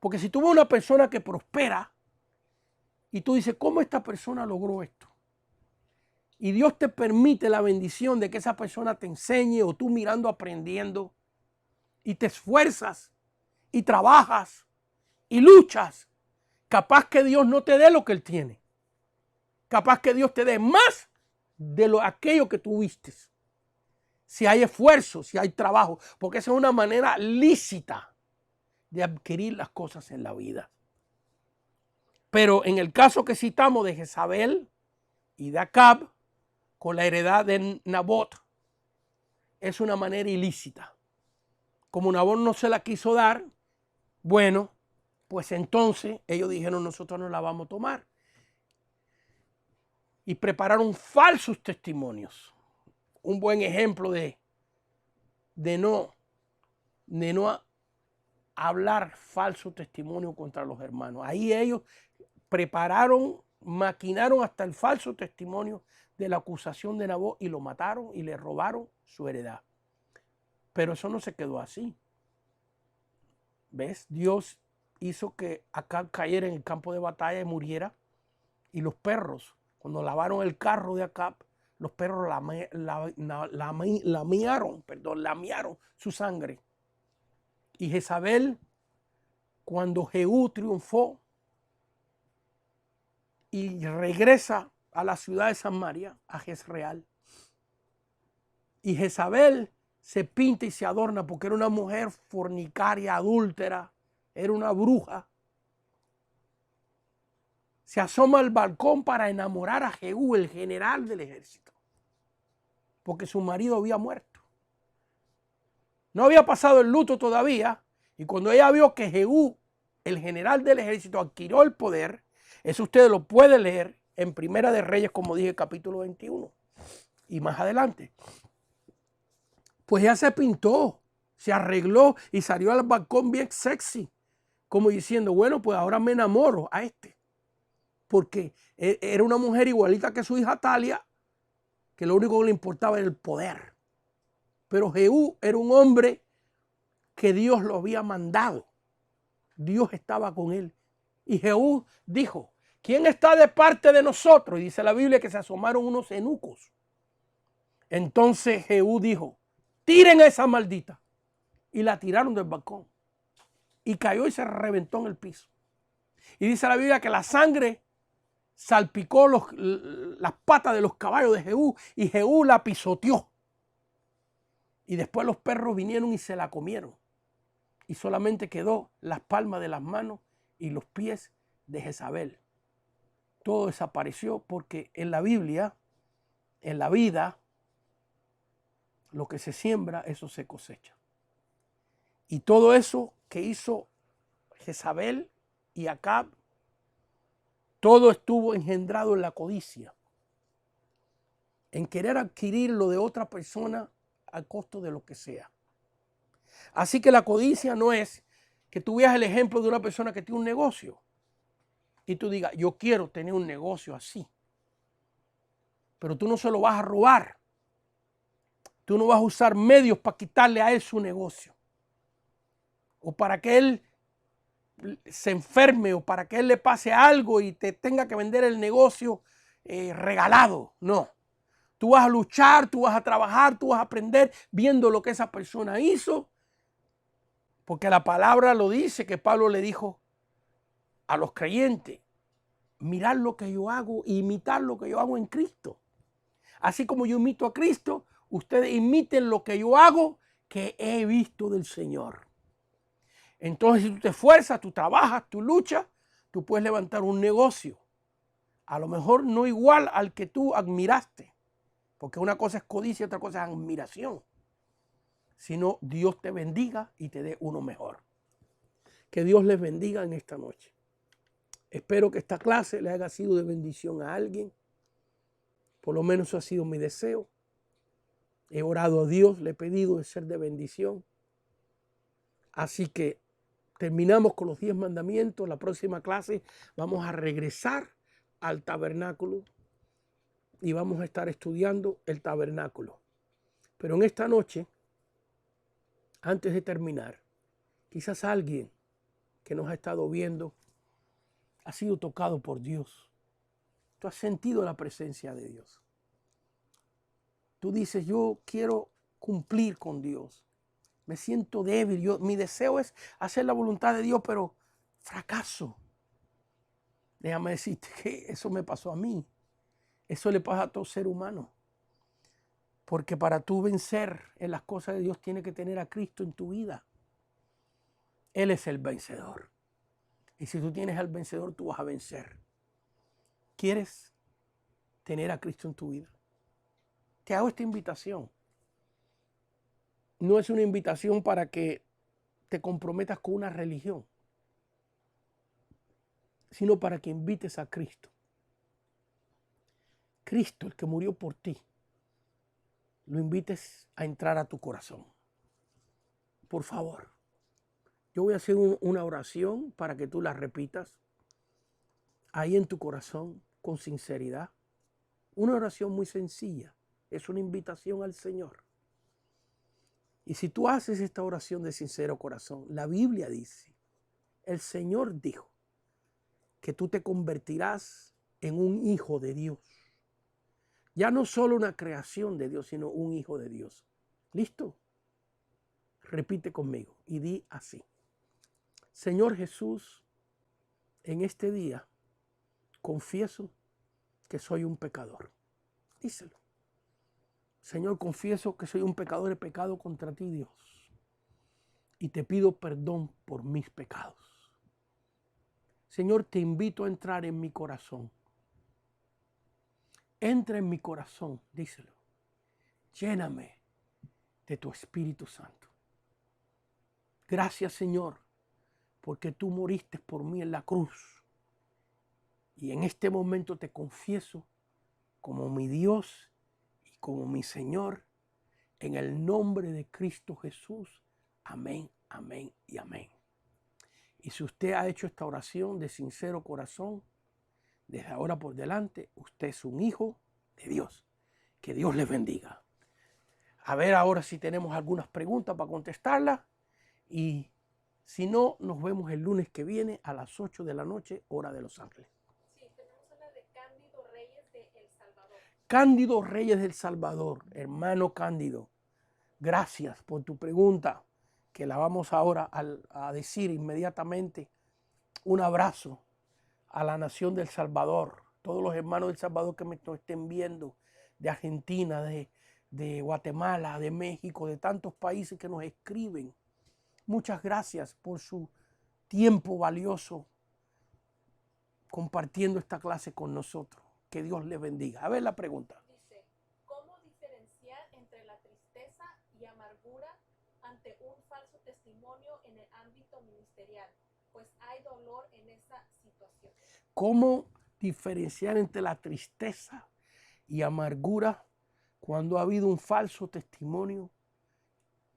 Porque si tú ves una persona que prospera y tú dices, ¿cómo esta persona logró esto? Y Dios te permite la bendición de que esa persona te enseñe o tú mirando, aprendiendo y te esfuerzas y trabajas y luchas. Capaz que Dios no te dé lo que Él tiene. Capaz que Dios te dé más de aquello que tuviste. Si hay esfuerzo, si hay trabajo, porque esa es una manera lícita de adquirir las cosas en la vida. Pero en el caso que citamos de Jezabel y de Acab, con la heredad de Nabot, es una manera ilícita. Como Nabot no se la quiso dar, bueno, pues entonces ellos dijeron, nosotros no la vamos a tomar. Y prepararon falsos testimonios. Un buen ejemplo de no hablar falso testimonio contra los hermanos. Ahí ellos prepararon, maquinaron hasta el falso testimonio de la acusación de Nabot y lo mataron y le robaron su heredad. Pero eso no se quedó así. ¿Ves? Dios hizo que Acab cayera en el campo de batalla y muriera. Y los perros, cuando lavaron el carro de Acab, los perros lamiaron su sangre. Y Jezabel, cuando Jehú triunfó y regresa a la ciudad de Samaria, a Jezreel, y Jezabel se pinta y se adorna porque era una mujer fornicaria, adúltera, era una bruja. Se asoma al balcón para enamorar a Jehú, el general del ejército, porque su marido había muerto. No había pasado el luto todavía, y cuando ella vio que Jehú, el general del ejército, adquirió el poder, eso ustedes lo pueden leer en Primera de Reyes, como dije, capítulo 21, y más adelante. Pues ella se pintó, se arregló y salió al balcón bien sexy, como diciendo, bueno, pues ahora me enamoro a este. Porque era una mujer igualita que su hija Atalia, que lo único que le importaba era el poder. Pero Jehú era un hombre que Dios lo había mandado. Dios estaba con él. Y Jehú dijo, ¿quién está de parte de nosotros? Y dice la Biblia que se asomaron unos eunucos. Entonces Jehú dijo, tiren a esa maldita. Y la tiraron del balcón. Y cayó y se reventó en el piso. Y dice la Biblia que la sangre salpicó las patas de los caballos de Jehú y Jehú la pisoteó. Y después los perros vinieron y se la comieron. Y solamente quedó las palmas de las manos y los pies de Jezabel. Todo desapareció porque en la Biblia, en la vida, Lo que se siembra, eso se cosecha. Y todo eso que hizo Jezabel y Acab, todo estuvo engendrado en la codicia, en querer adquirir lo de otra persona a costo de lo que sea. Así que la codicia no es que tú veas el ejemplo de una persona que tiene un negocio y tú digas, yo quiero tener un negocio así. Pero tú no se lo vas a robar. Tú no vas a usar medios para quitarle a él su negocio. O para que él se enferme o para que él le pase algo y te tenga que vender el negocio regalado. No. Tú vas a luchar, tú vas a trabajar, tú vas a aprender viendo lo que esa persona hizo. Porque la palabra lo dice, que Pablo le dijo a los creyentes, mirad lo que yo hago e imitar lo que yo hago en Cristo. Así como yo imito a Cristo, ustedes imiten lo que yo hago que he visto del Señor. Entonces, si tú te esfuerzas, tú trabajas, tú luchas, tú puedes levantar un negocio. A lo mejor no igual al que tú admiraste, porque una cosa es codicia y otra cosa es admiración. Sino Dios te bendiga y te dé uno mejor. Que Dios les bendiga en esta noche. Espero que esta clase le haya sido de bendición a alguien. Por lo menos eso ha sido mi deseo. He orado a Dios, le he pedido de ser de bendición. Así que terminamos con los 10 mandamientos. La próxima clase vamos a regresar al tabernáculo y vamos a estar estudiando el tabernáculo. Pero en esta noche, antes de terminar, quizás alguien que nos ha estado viendo ha sido tocado por Dios. Tú has sentido la presencia de Dios. Tú dices, yo quiero cumplir con Dios. Me siento débil. Mi deseo es hacer la voluntad de Dios, pero fracaso. Déjame decirte que eso me pasó a mí. Eso le pasa a todo ser humano. Porque para tú vencer en las cosas de Dios, tienes que tener a Cristo en tu vida. Él es el vencedor. Y si tú tienes al vencedor, tú vas a vencer. ¿Quieres tener a Cristo en tu vida? Te hago esta invitación. No es una invitación para que te comprometas con una religión, sino para que invites a Cristo. Cristo, el que murió por ti, lo invites a entrar a tu corazón. Por favor, yo voy a hacer una oración para que tú la repitas ahí en tu corazón con sinceridad. Una oración muy sencilla, es una invitación al Señor. Y si tú haces esta oración de sincero corazón, la Biblia dice, el Señor dijo que tú te convertirás en un hijo de Dios. Ya no solo una creación de Dios, sino un hijo de Dios. ¿Listo? Repite conmigo y di así. Señor Jesús, en este día confieso que soy un pecador. Díselo. Señor, confieso que soy un pecador, he pecado contra ti, Dios. Y te pido perdón por mis pecados. Señor, te invito a entrar en mi corazón. Entra en mi corazón, díselo. Lléname de tu Espíritu Santo. Gracias, Señor, porque tú moriste por mí en la cruz. Y en este momento te confieso como mi Dios y como mi Señor, en el nombre de Cristo Jesús. Amén, amén y amén. Y si usted ha hecho esta oración de sincero corazón, desde ahora por delante, usted es un hijo de Dios. Que Dios les bendiga. A ver ahora si tenemos algunas preguntas para contestarlas. Y si no, nos vemos el lunes que viene a las 8 de la noche, hora de Los Ángeles. Sí, tenemos una de Cándido Reyes de El Salvador. Cándido Reyes del Salvador, hermano Cándido, gracias por tu pregunta, que la vamos ahora a decir inmediatamente. Un abrazo a la nación del Salvador, todos los hermanos del Salvador que me estén viendo, de Argentina, de Guatemala, de México, de tantos países que nos escriben. Muchas gracias por su tiempo valioso compartiendo esta clase con nosotros. Que Dios les bendiga. A ver la pregunta. Dice, ¿cómo diferenciar entre la tristeza en el ámbito ministerial, pues hay dolor en esa situación. ¿Cómo diferenciar entre la tristeza y amargura cuando ha habido un falso testimonio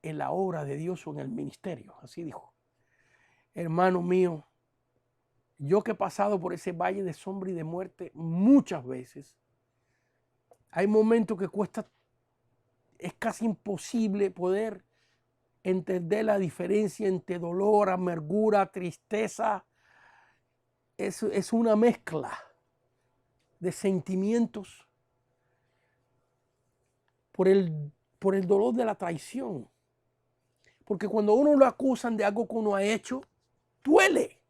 en la obra de Dios o en el ministerio? Así dijo. Hermano mío, yo que he pasado por ese valle de sombra y de muerte muchas veces, hay momentos que cuesta, es casi imposible poder entender la diferencia entre dolor, amargura, tristeza. Es una mezcla de sentimientos por el dolor de la traición. Porque cuando uno lo acusan de algo que uno ha hecho, duele.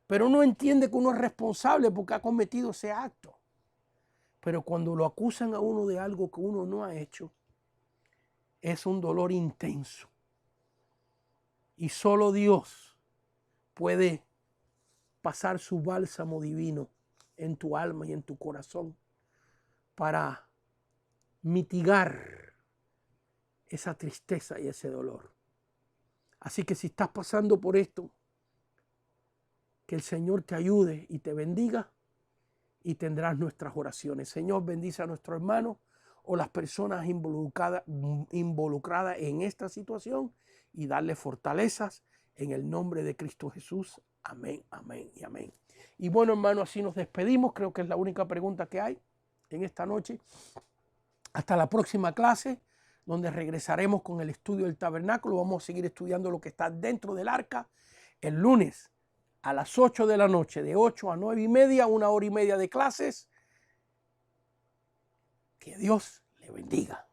Pero uno entiende que uno es responsable porque ha cometido ese acto. Pero cuando lo acusan a uno de algo que uno no ha hecho, es un dolor intenso. Y solo Dios puede pasar su bálsamo divino en tu alma y en tu corazón para mitigar esa tristeza y ese dolor. Así que si estás pasando por esto, que el Señor te ayude y te bendiga y tendrás nuestras oraciones. Señor, bendice a nuestro hermano o las personas involucradas en esta situación y darle fortalezas en el nombre de Cristo Jesús. Amén, amén y amén. Y bueno, hermano, así nos despedimos. Creo que es la única pregunta que hay en esta noche. Hasta la próxima clase, donde regresaremos con el estudio del tabernáculo. Vamos a seguir estudiando lo que está dentro del arca. El lunes a las 8 de la noche, de 8 a 9:30, 1 hora y media de clases. Que Dios le bendiga.